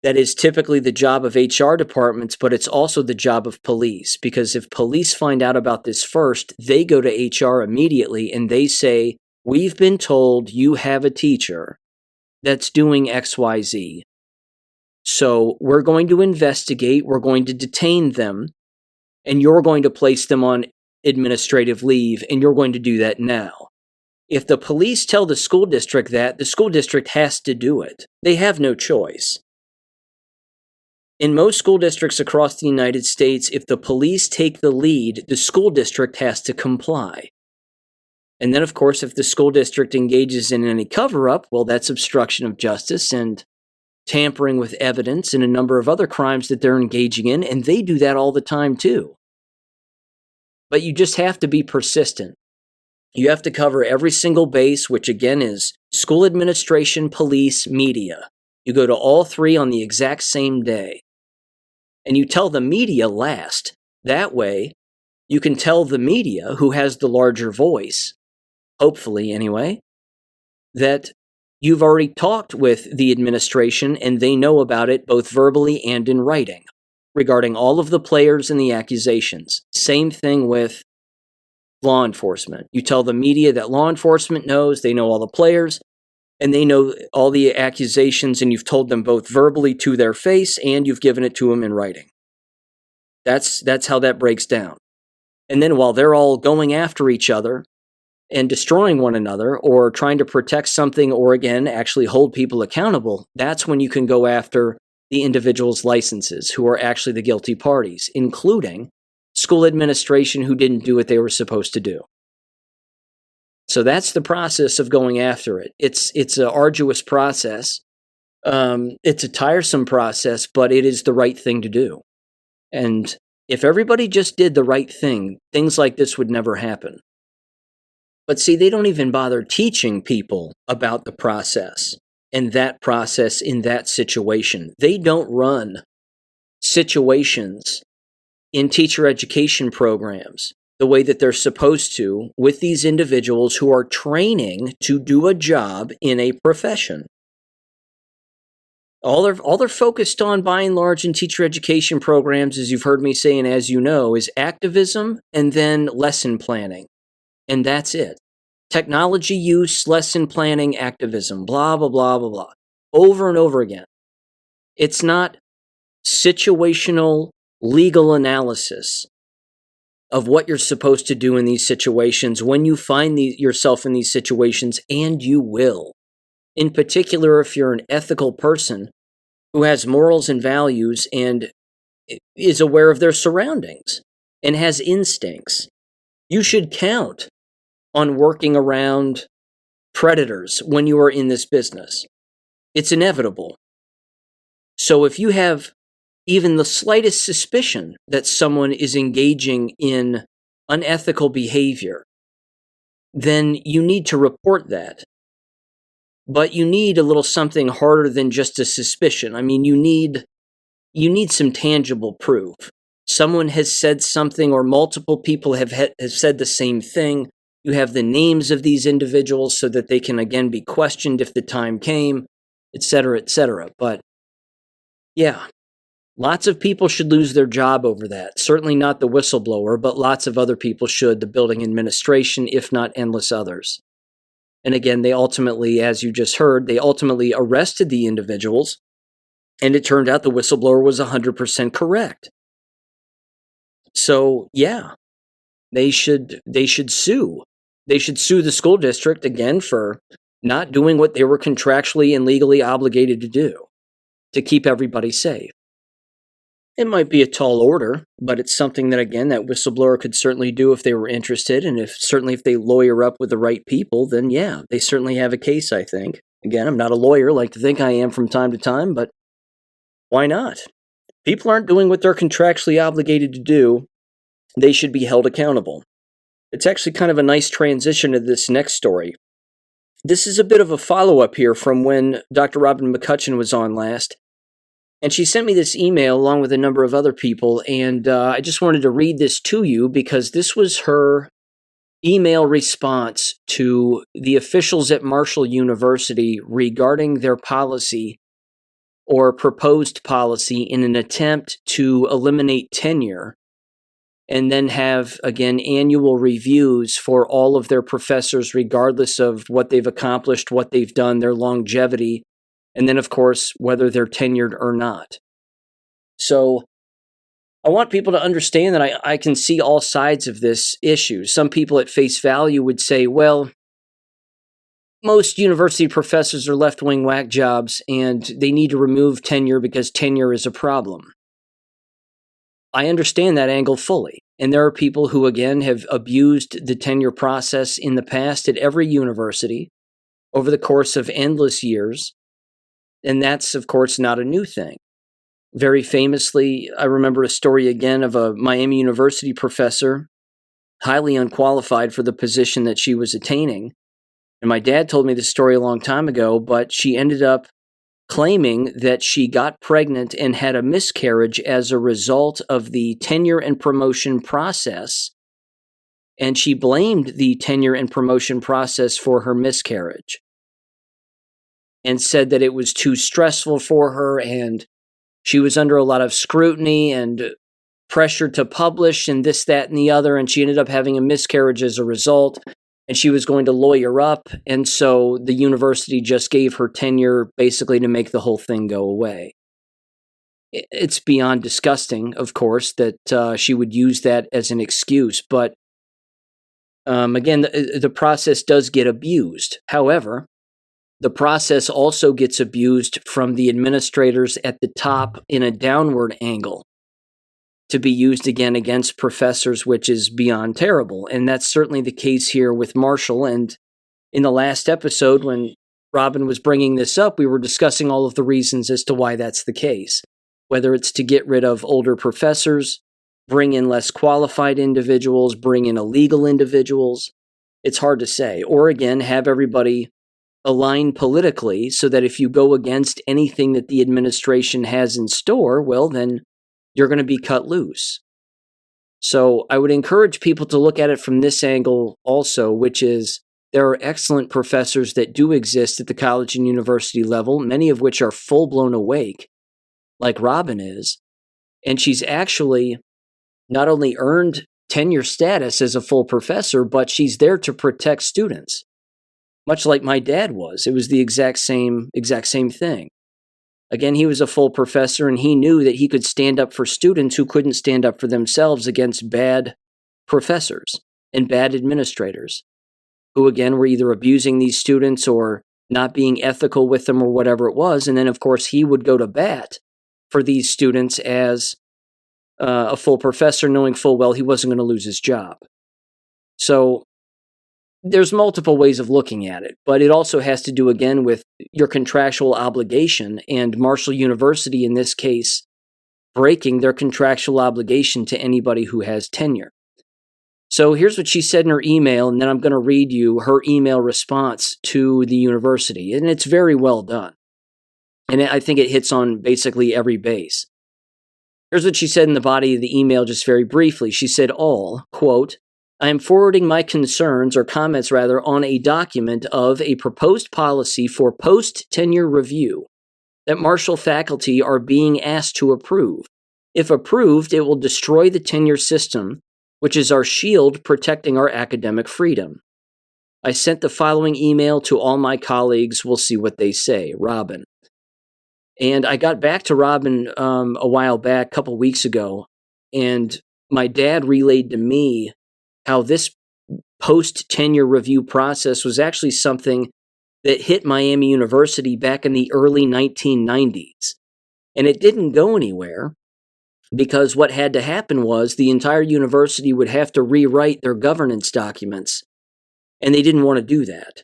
that is typically the job of HR departments, but it's also the job of police. Because if police find out about this first, they go to HR immediately and they say, "We've been told you have a teacher that's doing XYZ. So we're going to investigate, we're going to detain them, and you're going to place them on administrative leave, and you're going to do that now." If the police tell the school district that, the school district has to do it. They have no choice. In most school districts across the United States, if the police take the lead, the school district has to comply. And then, of course, if the school district engages in any cover-up, well, that's obstruction of justice and tampering with evidence and a number of other crimes that they're engaging in, and they do that all the time too. But you just have to be persistent. You have to cover every single base, which again is school administration, police, media. You go to all three on the exact same day. And you tell the media last. That way, you can tell the media, who has the larger voice, hopefully anyway, that you've already talked with the administration and they know about it both verbally and in writing regarding all of the players and the accusations. Same thing with law enforcement. You tell the media that law enforcement knows, they know all the players, and they know all the accusations, and you've told them both verbally to their face and you've given it to them in writing. That's how that breaks down. And then while they're all going after each other and destroying one another or trying to protect something or, again, actually hold people accountable, that's when you can go after the individual's licenses who are actually the guilty parties, including school administration who didn't do what they were supposed to do. So that's the process of going after it. It's an arduous process. It's a tiresome process, but it is the right thing to do. And if everybody just did the right thing, things like this would never happen. But see, they don't even bother teaching people about the process and that process in that situation. They don't run situations in teacher education programs the way that they're supposed to with these individuals who are training to do a job in a profession. All they're focused on, by and large, in teacher education programs, as you've heard me say and as you know, is activism and then lesson planning. And that's it. Technology use, lesson planning, activism, blah, blah, blah, blah, blah. Over and over again. It's not situational legal analysis of what you're supposed to do in these situations when you find yourself in these situations, and you will. In particular, if you're an ethical person who has morals and values and is aware of their surroundings and has instincts, you should count on working around predators when you are in this business. It's inevitable. So if you have even the slightest suspicion that someone is engaging in unethical behavior, then you need to report that. But you need a little something harder than just a suspicion. I mean, you need some tangible proof. Someone has said something, or multiple people have said the same thing. You have the names of these individuals so that they can again be questioned if the time came, etc., etc. But yeah, lots of people should lose their job over that. Certainly not the whistleblower, but lots of other people should, the building administration, if not endless others. And again, they ultimately, as you just heard, they ultimately arrested the individuals, and it turned out the whistleblower was 100% correct. So, yeah, they should sue. They should sue the school district, again, for not doing what they were contractually and legally obligated to do to keep everybody safe. It might be a tall order, but it's something that, again, that whistleblower could certainly do if they were interested, and if they lawyer up with the right people, then yeah, they certainly have a case, I think. Again, I'm not a lawyer, like to think I am from time to time, but why not? People aren't doing what they're contractually obligated to do. They should be held accountable. It's actually kind of a nice transition to this next story. This is a bit of a follow-up here from when Dr. Robin McCutcheon was on last. And she sent me this email along with a number of other people, and I just wanted to read this to you because this was her email response to the officials at Marshall University regarding their policy or proposed policy in an attempt to eliminate tenure and then have, again, annual reviews for all of their professors regardless of what they've accomplished, what they've done, their longevity, and then, of course, whether they're tenured or not. So I want people to understand that I can see all sides of this issue. Some people at face value would say, well, most university professors are left-wing whack jobs and they need to remove tenure because tenure is a problem. I understand that angle fully. And there are people who, again, have abused the tenure process in the past at every university over the course of endless years. And that's, of course, not a new thing. Very famously, I remember a story again of a Miami University professor, highly unqualified for the position that she was attaining. And my dad told me this story a long time ago, but she ended up claiming that she got pregnant and had a miscarriage as a result of the tenure and promotion process. And she blamed the tenure and promotion process for her miscarriage, and said that it was too stressful for her and she was under a lot of scrutiny and pressure to publish and this, that, and the other, and she ended up having a miscarriage as a result, and she was going to lawyer up, and so the university just gave her tenure basically to make the whole thing go away. It's beyond disgusting, of course, that she would use that as an excuse, but again, the process does get abused. However, the process also gets abused from the administrators at the top in a downward angle to be used again against professors, which is beyond terrible. And that's certainly the case here with Marshall. And in the last episode, when Robin was bringing this up, we were discussing all of the reasons as to why that's the case. Whether it's to get rid of older professors, bring in less qualified individuals, bring in illegal individuals, it's hard to say. Or again, have everybody align politically so that if you go against anything that the administration has in store, well, then you're going to be cut loose. So I would encourage people to look at it from this angle also, which is there are excellent professors that do exist at the college and university level, many of which are full-blown awake, like Robin is. And she's actually not only earned tenure status as a full professor, but she's there to protect students, much like my dad was. It was the exact same thing. Again, he was a full professor, and he knew that he could stand up for students who couldn't stand up for themselves against bad professors and bad administrators, who, again, were either abusing these students or not being ethical with them or whatever it was. And then, of course, he would go to bat for these students as a full professor, knowing full well he wasn't going to lose his job. So there's multiple ways of looking at it, but it also has to do, again, with your contractual obligation, and Marshall University, in this case, breaking their contractual obligation to anybody who has tenure. So here's what she said in her email, and then I'm going to read you her email response to the university, and it's very well done. And I think it hits on basically every base. Here's what she said in the body of the email, just very briefly. She said, quote, I am forwarding my concerns, or comments rather, on a document of a proposed policy for post-tenure review that Marshall faculty are being asked to approve. If approved, it will destroy the tenure system, which is our shield protecting our academic freedom. I sent the following email to all my colleagues. We'll see what they say. Robin. And I got back to Robin a while back, a couple weeks ago, and my dad relayed to me how this post-tenure review process was actually something that hit Miami University back in the early 1990s. And it didn't go anywhere because what had to happen was the entire university would have to rewrite their governance documents, and they didn't want to do that.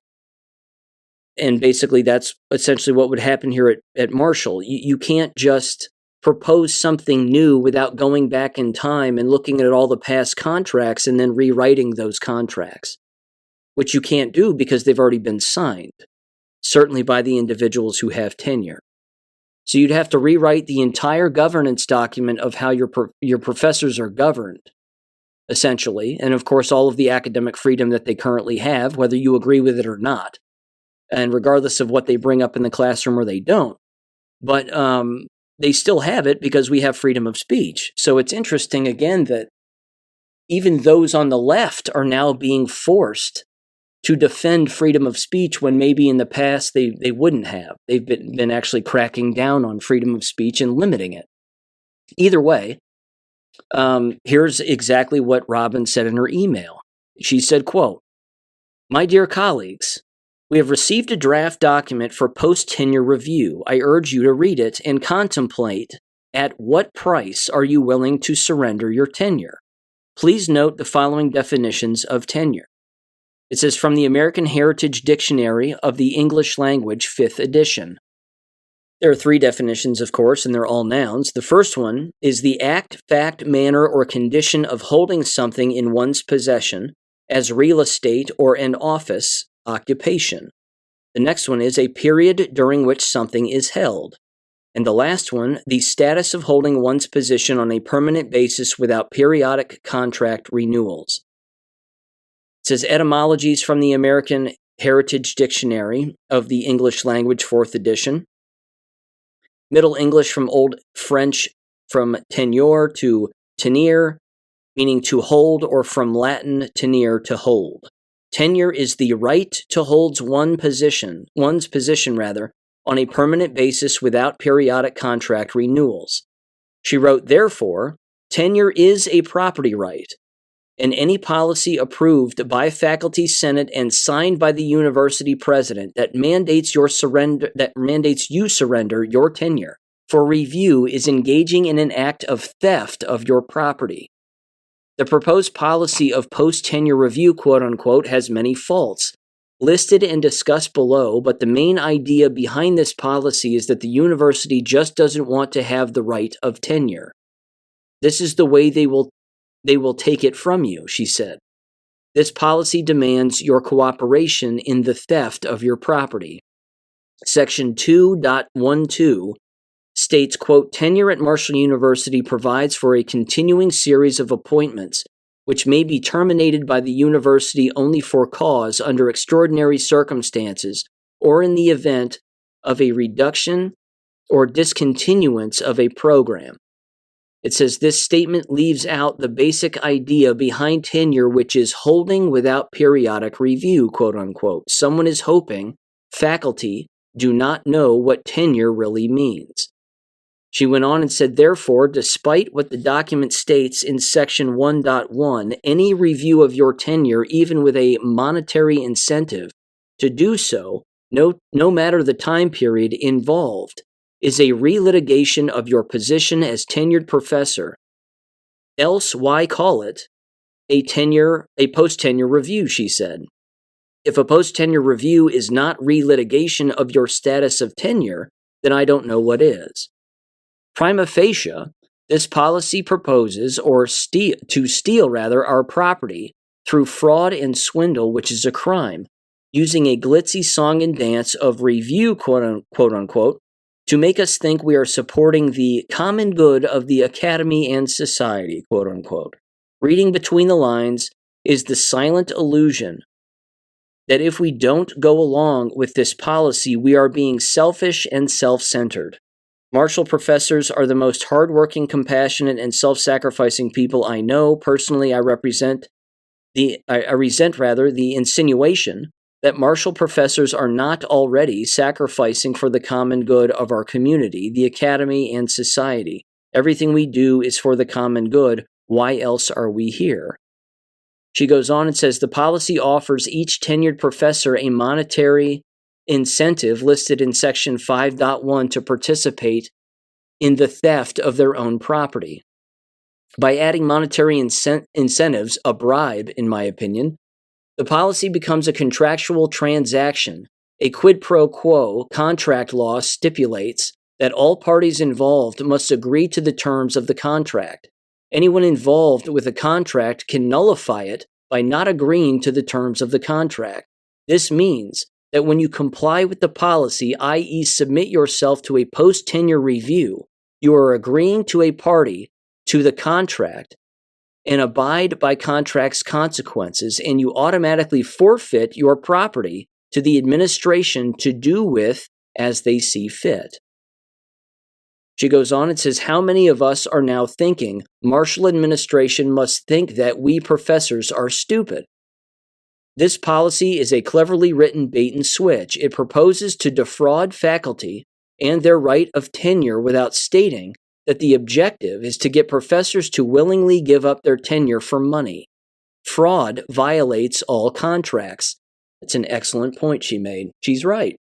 And basically that's essentially what would happen here at Marshall. You can't just propose something new without going back in time and looking at all the past contracts and then rewriting those contracts, which you can't do because they've already been signed, certainly by the individuals who have tenure. So you'd have to rewrite the entire governance document of how your professors are governed, essentially, and of course all of the academic freedom that they currently have, whether you agree with it or not, and regardless of what they bring up in the classroom or they don't. But they still have it because we have freedom of speech. So it's interesting, again, that even those on the left are now being forced to defend freedom of speech when maybe in the past they wouldn't have. They've been actually cracking down on freedom of speech and limiting it. Either way, here's exactly what Robin said in her email. She said, quote, My dear colleagues, we have received a draft document for post-tenure review. I urge you to read it and contemplate at what price are you willing to surrender your tenure. Please note the following definitions of tenure. It says from the American Heritage Dictionary of the English Language, 5th edition. There are 3 definitions, of course, and they're all nouns. The first one is the act, fact, manner, or condition of holding something in one's possession as real estate or an office, occupation. The next one is a period during which something is held. And the last one, the status of holding one's position on a permanent basis without periodic contract renewals. It says etymologies from the American Heritage Dictionary of the English Language, 4th edition. Middle English from Old French from tenure to tenere, meaning to hold, or from Latin tenere, to hold. Tenure is the right to hold one's position, on a permanent basis without periodic contract renewals. She wrote, therefore, tenure is a property right, and any policy approved by faculty senate and signed by the university president that mandates you surrender your tenure for review is engaging in an act of theft of your property. The proposed policy of post-tenure review, quote-unquote, has many faults, listed and discussed below, but the main idea behind this policy is that the university just doesn't want to have the right of tenure. This is the way they will take it from you, she said. This policy demands your cooperation in the theft of your property. Section 2.12 states, quote, tenure at Marshall University provides for a continuing series of appointments which may be terminated by the university only for cause under extraordinary circumstances or in the event of a reduction or discontinuance of a program. It says this statement leaves out the basic idea behind tenure, which is holding without periodic review, quote unquote. Someone is hoping faculty do not know what tenure really means. She went on and said, therefore, despite what the document states in section 1.1, any review of your tenure, even with a monetary incentive to do so, no matter the time period involved, is a relitigation of your position as tenured professor. Else, why call it a post-tenure review, she said. If a post-tenure review is not relitigation of your status of tenure, then I don't know what is. Prima facie, this policy proposes to steal our property through fraud and swindle, which is a crime, using a glitzy song and dance of review, quote unquote, to make us think we are supporting the common good of the academy and society, quote unquote. Reading between the lines is the silent illusion that if we don't go along with this policy, we are being selfish and self-centered. Marshall professors are the most hardworking, compassionate, and self-sacrificing people I know. Personally, I resent the insinuation that Marshall professors are not already sacrificing for the common good of our community, the academy, and society. Everything we do is for the common good. Why else are we here? She goes on and says the policy offers each tenured professor a monetary incentive listed in section 5.1 to participate in the theft of their own property. By adding monetary incentives, a bribe, in my opinion, the policy becomes a contractual transaction. A quid pro quo contract law stipulates that all parties involved must agree to the terms of the contract. Anyone involved with a contract can nullify it by not agreeing to the terms of the contract. This means that when you comply with the policy, i.e. submit yourself to a post-tenure review, you are agreeing to a party to the contract and abide by contract's consequences, and you automatically forfeit your property to the administration to do with as they see fit. She goes on and says, how many of us are now thinking Marshall administration must think that we professors are stupid? This policy is a cleverly written bait and switch. It proposes to defraud faculty and their right of tenure without stating that the objective is to get professors to willingly give up their tenure for money. Fraud violates all contracts. That's an excellent point she made. She's right.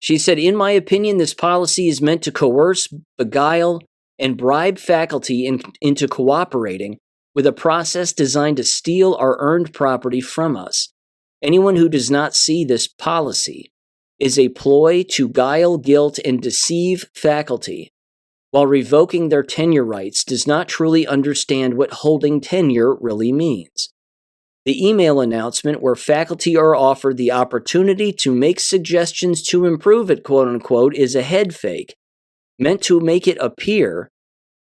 She said, in my opinion, this policy is meant to coerce, beguile, and bribe faculty into cooperating with a process designed to steal our earned property from us. Anyone who does not see this policy is a ploy to guile, guilt, and deceive faculty, while revoking their tenure rights does not truly understand what holding tenure really means. The email announcement where faculty are offered the opportunity to make suggestions to improve it, quote unquote, is a head fake, meant to make it appear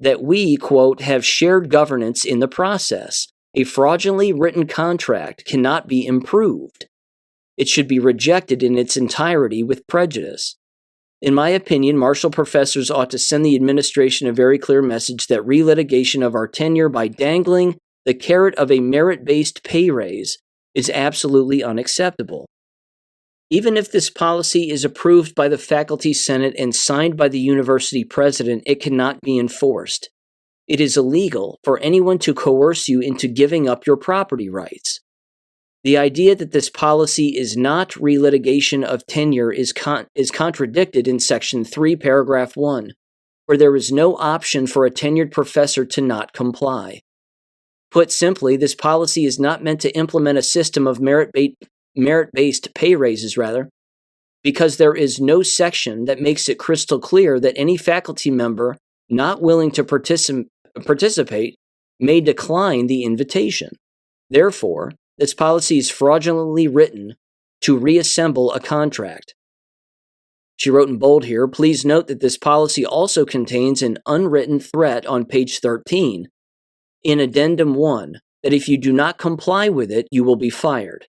that we, quote, have shared governance in the process. A fraudulently written contract cannot be improved. It should be rejected in its entirety with prejudice. In my opinion, Marshall professors ought to send the administration a very clear message that relitigation of our tenure by dangling the carrot of a merit-based pay raise is absolutely unacceptable. Even if this policy is approved by the faculty senate and signed by the university president, it cannot be enforced. It is illegal for anyone to coerce you into giving up your property rights. The idea that this policy is not relitigation of tenure is contradicted in Section 3, Paragraph 1, where there is no option for a tenured professor to not comply. Put simply, this policy is not meant to implement a system of merit-based pay raises, because there is no section that makes it crystal clear that any faculty member not willing to participate may decline the invitation. Therefore, this policy is fraudulently written to reassemble a contract. She wrote in bold here, please note that this policy also contains an unwritten threat on page 13 in Addendum 1 that if you do not comply with it, you will be fired.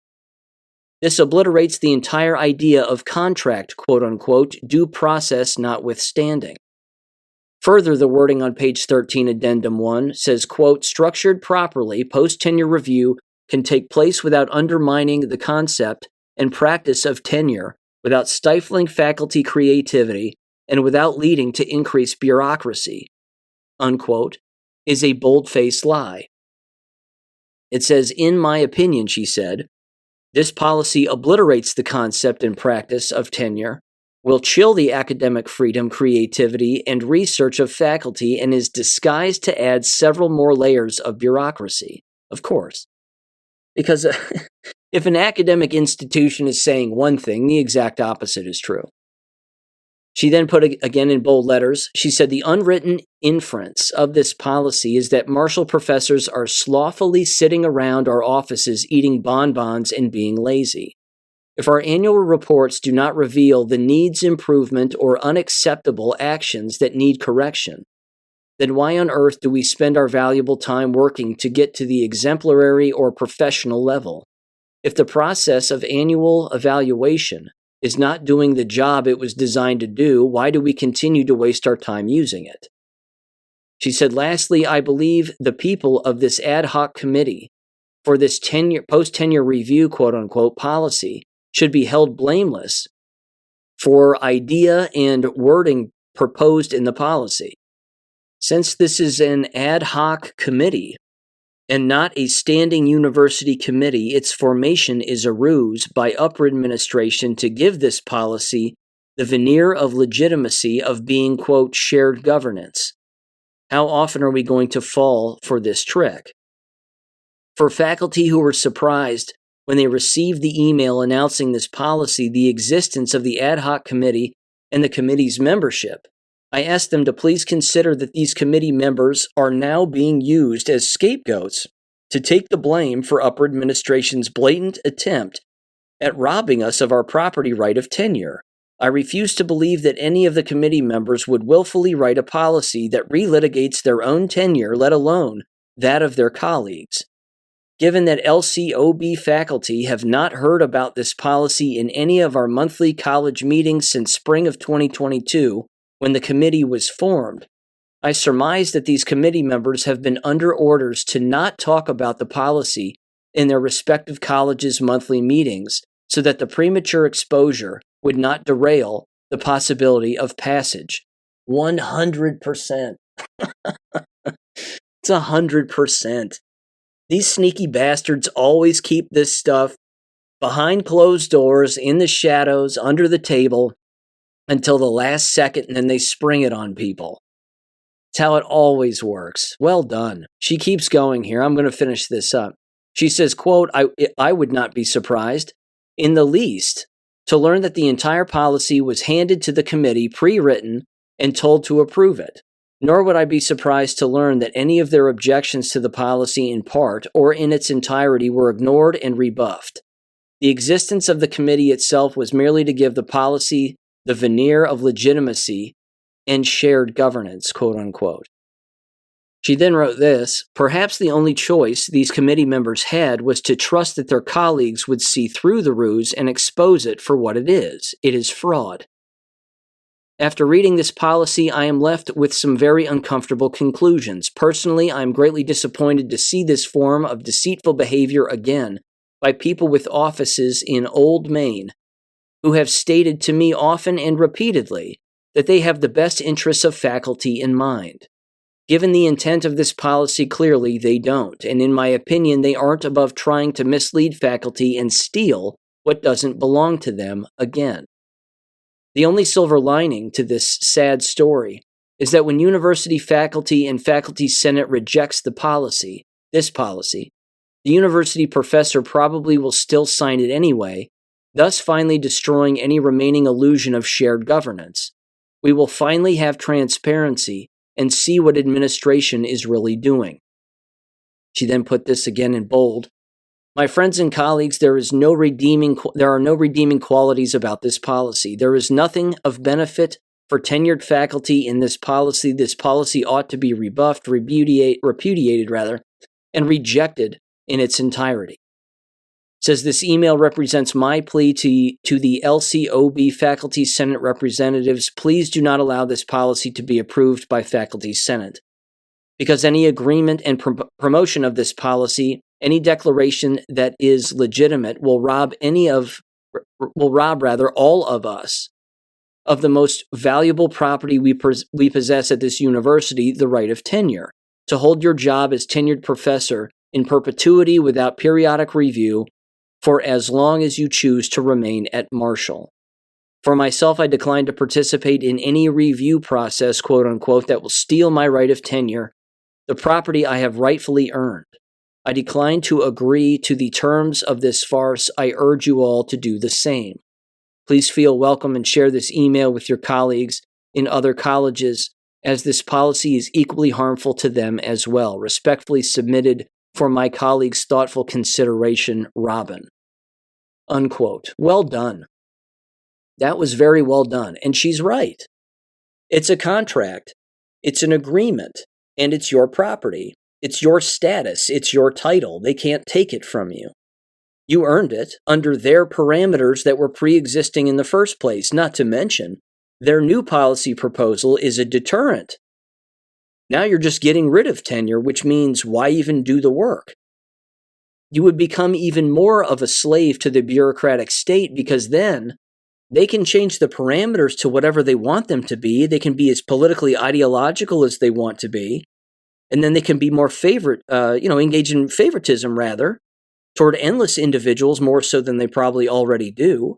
This obliterates the entire idea of contract, quote-unquote, due process notwithstanding. Further, the wording on page 13, Addendum 1 says, quote, structured properly, post-tenure review can take place without undermining the concept and practice of tenure, without stifling faculty creativity, and without leading to increased bureaucracy, unquote, is a bold-faced lie. It says, in my opinion, she said, this policy obliterates the concept and practice of tenure, will chill the academic freedom, creativity, and research of faculty, and is disguised to add several more layers of bureaucracy. Of course. Because if an academic institution is saying one thing, the exact opposite is true. She then put again in bold letters, she said, the unwritten inference of this policy is that Marshall professors are slothfully sitting around our offices eating bonbons and being lazy. If our annual reports do not reveal the needs improvement or unacceptable actions that need correction, then why on earth do we spend our valuable time working to get to the exemplary or professional level? If the process of annual evaluation is not doing the job it was designed to do, why do we continue to waste our time using it? She said, lastly, I believe the people of this ad hoc committee for this post-tenure review, quote-unquote, policy should be held blameless for idea and wording proposed in the policy. Since this is an ad hoc committee and not a standing university committee, its formation is a ruse by upper administration to give this policy the veneer of legitimacy of being, quote, shared governance. How often are we going to fall for this trick? For faculty who were surprised when they received the email announcing this policy, the existence of the ad hoc committee and the committee's membership, I asked them to please consider that these committee members are now being used as scapegoats to take the blame for upper administration's blatant attempt at robbing us of our property right of tenure. I refuse to believe that any of the committee members would willfully write a policy that relitigates their own tenure, let alone that of their colleagues. Given that LCOB faculty have not heard about this policy in any of our monthly college meetings since spring of 2022, when the committee was formed, I surmise that these committee members have been under orders to not talk about the policy in their respective colleges' monthly meetings so that the premature exposure would not derail the possibility of passage. 100%. It's 100%. These sneaky bastards always keep this stuff behind closed doors, in the shadows, under the table, until the last second, and then they spring it on people. It's how it always works. Well done. She keeps going here. I'm going to finish this up. She says, quote, I would not be surprised in the least to learn that the entire policy was handed to the committee pre-written and told to approve it. Nor would I be surprised to learn that any of their objections to the policy in part or in its entirety were ignored and rebuffed. The existence of the committee itself was merely to give the policy the veneer of legitimacy and shared governance, quote unquote. She then wrote this, perhaps the only choice these committee members had was to trust that their colleagues would see through the ruse and expose it for what it is. It is fraud. After reading this policy, I am left with some very uncomfortable conclusions. Personally, I am greatly disappointed to see this form of deceitful behavior again by people with offices in Old Main, who have stated to me often and repeatedly that they have the best interests of faculty in mind. Given the intent of this policy, clearly they don't, and in my opinion, they aren't above trying to mislead faculty and steal what doesn't belong to them again. The only silver lining to this sad story is that when university faculty and faculty senate rejects this policy, the university professor probably will still sign it anyway, thus finally destroying any remaining illusion of shared governance. We will finally have transparency and see what administration is really doing. She then put this again in bold. My friends and colleagues, there are no redeeming qualities about this policy. There is nothing of benefit for tenured faculty in this policy. This policy ought to be rebuffed, repudiated, and rejected in its entirety. It says this email represents my plea to the LCOB Faculty Senate representatives. Please do not allow this policy to be approved by Faculty Senate, because any agreement and promotion of this policy, any declaration that is legitimate, will rob all of us of the most valuable property we possess at this university, the right of tenure, to hold your job as tenured professor in perpetuity without periodic review for as long as you choose to remain at Marshall. For myself, I decline to participate in any review process, quote unquote, that will steal my right of tenure, the property I have rightfully earned. I decline to agree to the terms of this farce. I urge you all to do the same. Please feel welcome and share this email with your colleagues in other colleges, as this policy is equally harmful to them as well. Respectfully submitted for my colleagues' thoughtful consideration, Robin. Unquote. Well done. That was very well done. And she's right. It's a contract. It's an agreement. And it's your property. It's your status. It's your title. They can't take it from you. You earned it under their parameters that were pre-existing in the first place, not to mention their new policy proposal is a deterrent. Now you're just getting rid of tenure, which means why even do the work? You would become even more of a slave to the bureaucratic state, because then they can change the parameters to whatever they want them to be. They can be as politically ideological as they want to be. And then they can be more engage in favoritism rather, toward endless individuals more so than they probably already do,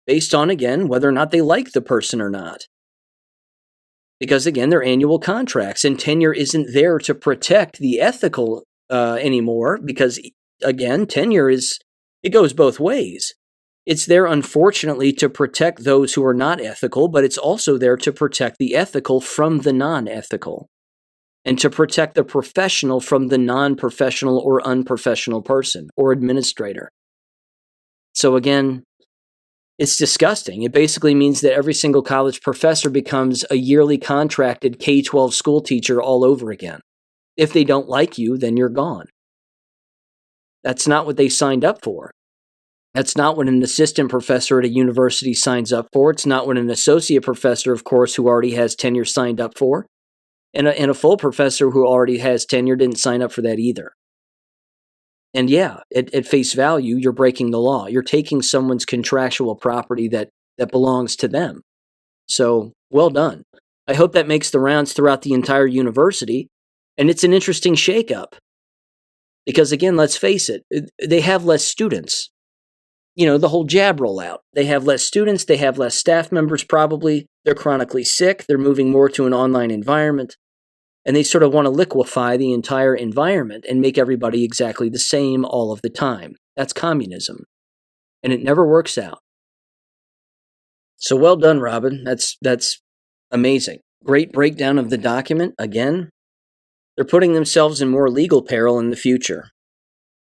based on, again, whether or not they like the person or not. Because, again, they're annual contracts, and tenure isn't there to protect the ethical anymore, because, again, tenure it goes both ways. It's there, unfortunately, to protect those who are not ethical, but it's also there to protect the ethical from the non-ethical, and to protect the professional from the non-professional or unprofessional person or administrator. So again, it's disgusting. It basically means that every single college professor becomes a yearly contracted K-12 school teacher all over again. If they don't like you, then you're gone. That's not what they signed up for. That's not what an assistant professor at a university signs up for. It's not what an associate professor, of course, who already has tenure signed up for. And a full professor who already has tenure didn't sign up for that either. And yeah, at face value, you're breaking the law. You're taking someone's contractual property that belongs to them. So, well done. I hope that makes the rounds throughout the entire university. And it's an interesting shakeup. Because again, let's face it, they have less students. You know, the whole jab rollout. They have less students, they have less staff members probably. They're chronically sick, they're moving more to an online environment. And they sort of want to liquefy the entire environment and make everybody exactly the same all of the time. That's communism. And it never works out. So well done, Robin. That's amazing. Great breakdown of the document. Again, they're putting themselves in more legal peril in the future.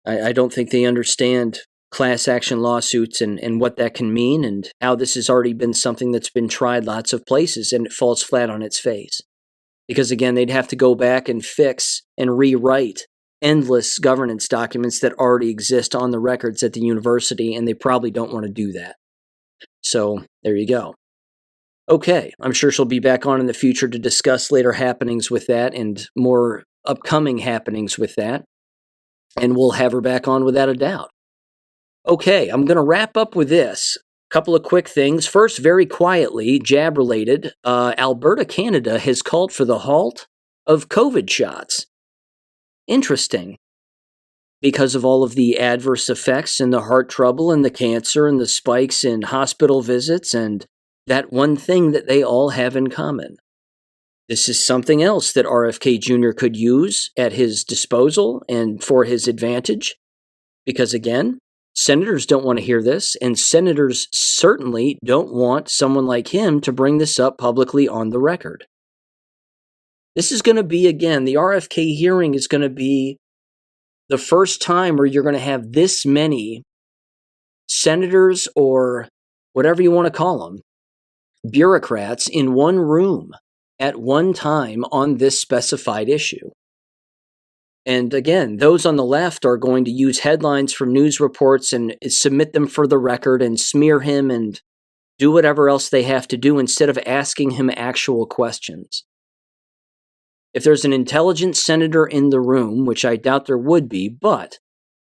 I don't think they understand class action lawsuits and what that can mean, and how this has already been something that's been tried lots of places and it falls flat on its face. Because again, they'd have to go back and fix and rewrite endless governance documents that already exist on the records at the university, and they probably don't want to do that. So there you go. Okay, I'm sure she'll be back on in the future to discuss later happenings with that and more upcoming happenings with that. And we'll have her back on without a doubt. Okay, I'm going to wrap up with this. Couple of quick things. First, very quietly, jab-related, Alberta, Canada has called for the halt of COVID shots. Interesting. Because of all of the adverse effects and the heart trouble and the cancer and the spikes in hospital visits and that one thing that they all have in common. This is something else that RFK Jr. could use at his disposal and for his advantage. Because again, senators don't want to hear this, and senators certainly don't want someone like him to bring this up publicly on the record. This is going to be, again, the RFK hearing is going to be the first time where you're going to have this many senators or whatever you want to call them, bureaucrats in one room at one time on this specified issue. And again, those on the left are going to use headlines from news reports and submit them for the record and smear him and do whatever else they have to do instead of asking him actual questions. If there's an intelligent senator in the room, which I doubt there would be, but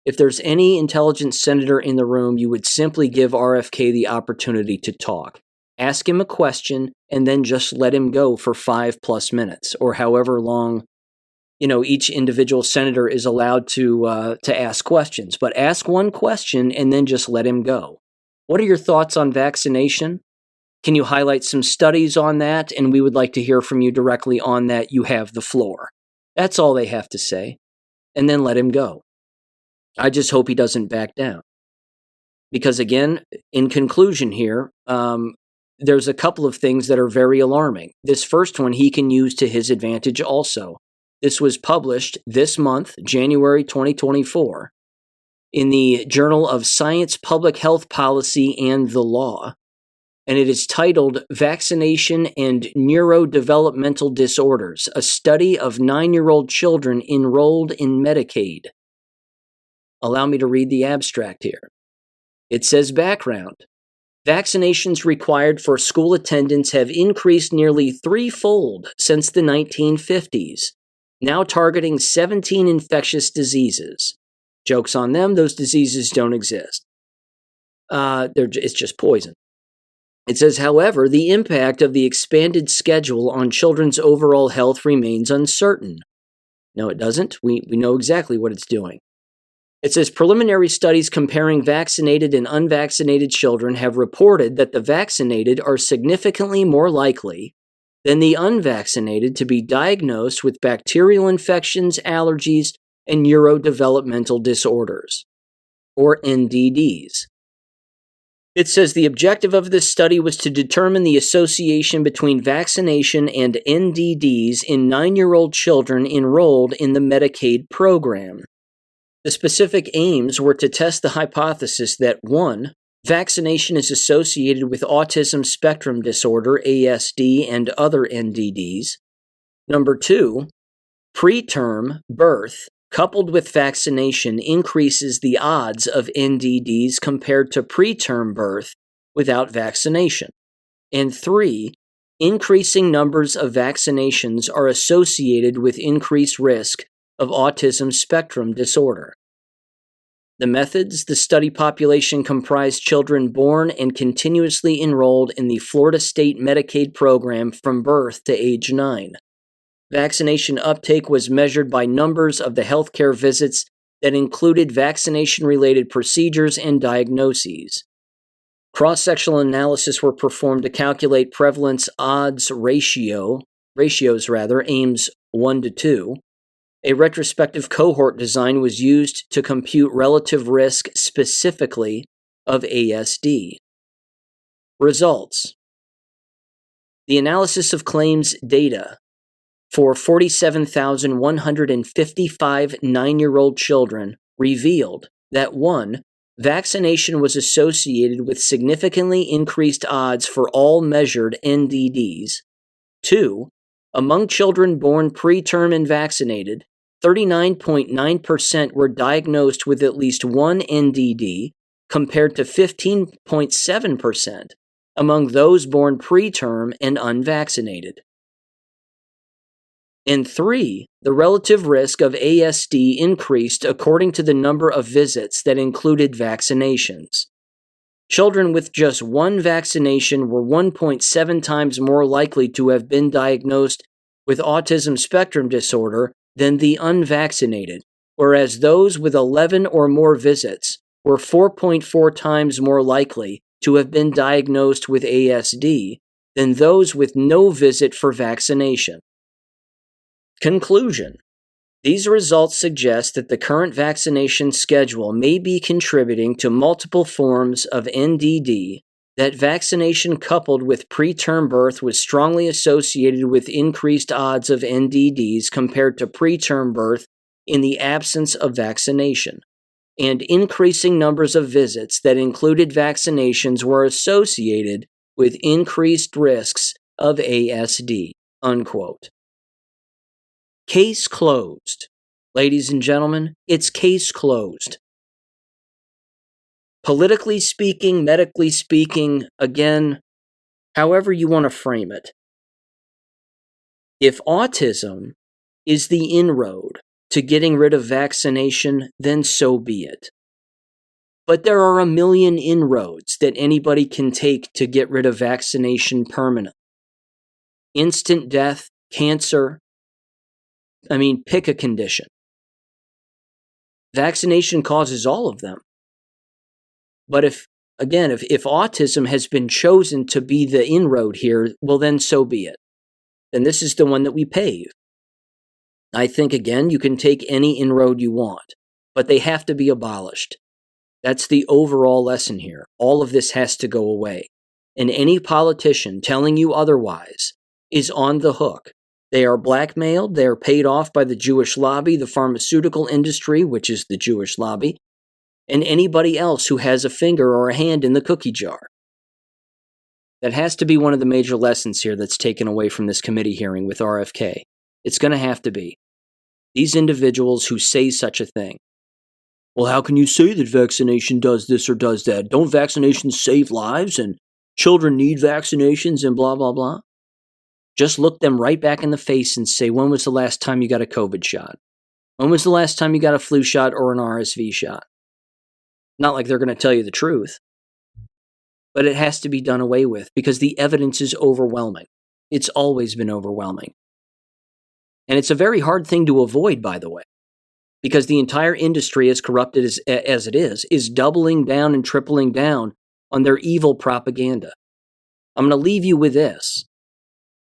if there's any intelligent senator in the room, you would simply give RFK the opportunity to talk. Ask him a question and then just let him go for 5+ minutes or however long, each individual senator is allowed to ask questions. But ask one question and then just let him go. What are your thoughts on vaccination? Can you highlight some studies on that? And we would like to hear from you directly on that. You have the floor. That's all they have to say. And then let him go. I just hope he doesn't back down. Because again, in conclusion here, there's a couple of things that are very alarming. This first one he can use to his advantage also. This was published this month, January 2024, in the Journal of Science, Public Health Policy, and the Law. And it is titled Vaccination and Neurodevelopmental Disorders, a study of 9-year-old children enrolled in Medicaid. Allow me to read the abstract here. It says background. Vaccinations required for school attendance have increased nearly threefold since the 1950s, now targeting 17 infectious diseases. Joke's on them, those diseases don't exist. It's just poison. It says, however, the impact of the expanded schedule on children's overall health remains uncertain. No, it doesn't. We know exactly what it's doing. It says preliminary studies comparing vaccinated and unvaccinated children have reported that the vaccinated are significantly more likely than the unvaccinated to be diagnosed with bacterial infections, allergies, and neurodevelopmental disorders, or NDDs. It says the objective of this study was to determine the association between vaccination and NDDs in 9-year-old children enrolled in the Medicaid program. The specific aims were to test the hypothesis that 1. Vaccination is associated with autism spectrum disorder, ASD, and other NDDs. 2. Preterm birth coupled with vaccination increases the odds of NDDs compared to preterm birth without vaccination. And 3, increasing numbers of vaccinations are associated with increased risk of autism spectrum disorder. The methods, the study population comprised children born and continuously enrolled in the Florida State Medicaid program from birth to age 9. Vaccination uptake was measured by numbers of the healthcare visits that included vaccination-related procedures and diagnoses. Cross-sectional analysis were performed to calculate prevalence odds ratios, aims 1 to 2. A retrospective cohort design was used to compute relative risk specifically of ASD. Results. The analysis of claims data for 47,155 9-year-old children revealed that 1. Vaccination was associated with significantly increased odds for all measured NDDs. 2. Among children born preterm and vaccinated, 39.9% were diagnosed with at least one NDD, compared to 15.7% among those born preterm and unvaccinated. And 3, the relative risk of ASD increased according to the number of visits that included vaccinations. Children with just one vaccination were 1.7 times more likely to have been diagnosed with autism spectrum disorder than the unvaccinated, whereas those with 11 or more visits were 4.4 times more likely to have been diagnosed with ASD than those with no visit for vaccination. Conclusion. These results suggest that the current vaccination schedule may be contributing to multiple forms of NDD, that vaccination coupled with preterm birth was strongly associated with increased odds of NDDs compared to preterm birth in the absence of vaccination, and increasing numbers of visits that included vaccinations were associated with increased risks of ASD, unquote. Case closed. Ladies and gentlemen, it's case closed. Politically speaking, medically speaking, again, however you want to frame it. If autism is the inroad to getting rid of vaccination, then so be it. But there are a million inroads that anybody can take to get rid of vaccination permanently. Instant death, cancer, pick a condition. Vaccination causes all of them. But if autism has been chosen to be the inroad here, well then so be it. Then this is the one that we pave. I think, again, you can take any inroad you want, but they have to be abolished. That's the overall lesson here. All of this has to go away. And any politician telling you otherwise is on the hook. They are blackmailed, they are paid off by the Jewish lobby, the pharmaceutical industry, which is the Jewish lobby, and anybody else who has a finger or a hand in the cookie jar. That has to be one of the major lessons here that's taken away from this committee hearing with RFK. It's going to have to be. These individuals who say such a thing. Well, how can you say that vaccination does this or does that? Don't vaccinations save lives and children need vaccinations and blah, blah, blah? Just look them right back in the face and say, when was the last time you got a COVID shot? When was the last time you got a flu shot or an RSV shot? Not like they're going to tell you the truth. But it has to be done away with because the evidence is overwhelming. It's always been overwhelming. And it's a very hard thing to avoid, by the way, because the entire industry, as corrupted as it is doubling down and tripling down on their evil propaganda. I'm going to leave you with this.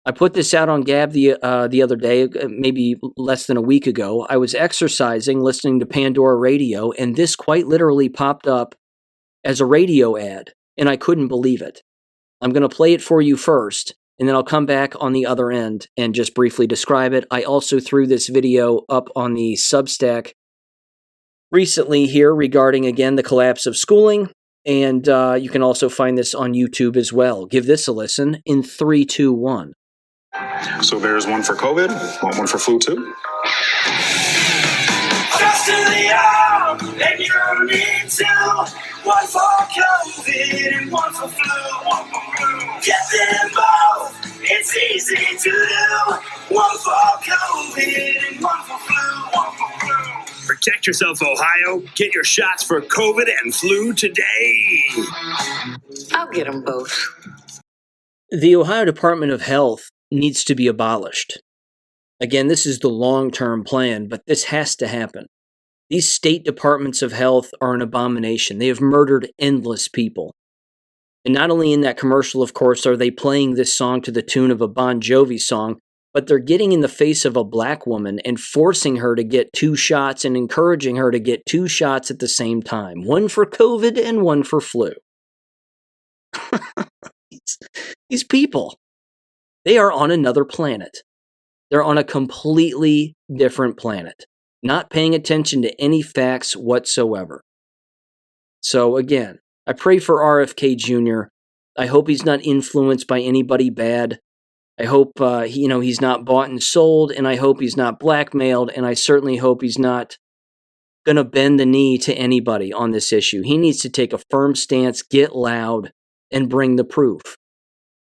I put this out on Gab the other day, maybe less than a week ago. I was exercising, listening to Pandora Radio, and this quite literally popped up as a radio ad, and I couldn't believe it. I'm going to play it for you first, and then I'll come back on the other end and just briefly describe it. I also threw this video up on the Substack recently here regarding, again, the collapse of schooling, and you can also find this on YouTube as well. Give this a listen in 3, 2, 1. So there's one for COVID, one for flu too. Just to the arm, and you need to. One for COVID and one for flu. Get them both, it's easy to do. One for COVID and one for flu. Protect yourself, Ohio. Get your shots for COVID and flu today. I'll get them both. The Ohio Department of Health needs to be abolished. Again, this is the long-term plan, but this has to happen. These state departments of health are an abomination. They have murdered endless people. And not only in that commercial, of course, are they playing this song to the tune of a Bon Jovi song, but they're getting in the face of a black woman and forcing her to get 2 shots and encouraging her to get 2 shots at the same time. One for COVID and one for flu. These people. They are on another planet. They're on a completely different planet, not paying attention to any facts whatsoever. So again, I pray for RFK Jr. I hope he's not influenced by anybody bad. I hope he's not bought and sold, and I hope he's not blackmailed, and I certainly hope he's not going to bend the knee to anybody on this issue. He needs to take a firm stance, get loud, and bring the proof.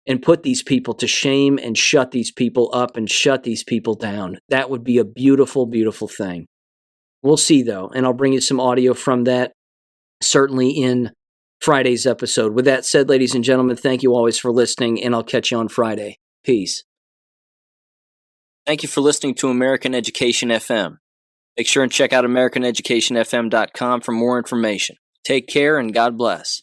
And put these people to shame and shut these people up and shut these people down. That would be a beautiful, beautiful thing. We'll see, though, and I'll bring you some audio from that, certainly in Friday's episode. With that said, ladies and gentlemen, thank you always for listening, and I'll catch you on Friday. Peace. Thank you for listening to American Education FM. Make sure and check out AmericanEducationFM.com for more information. Take care and God bless.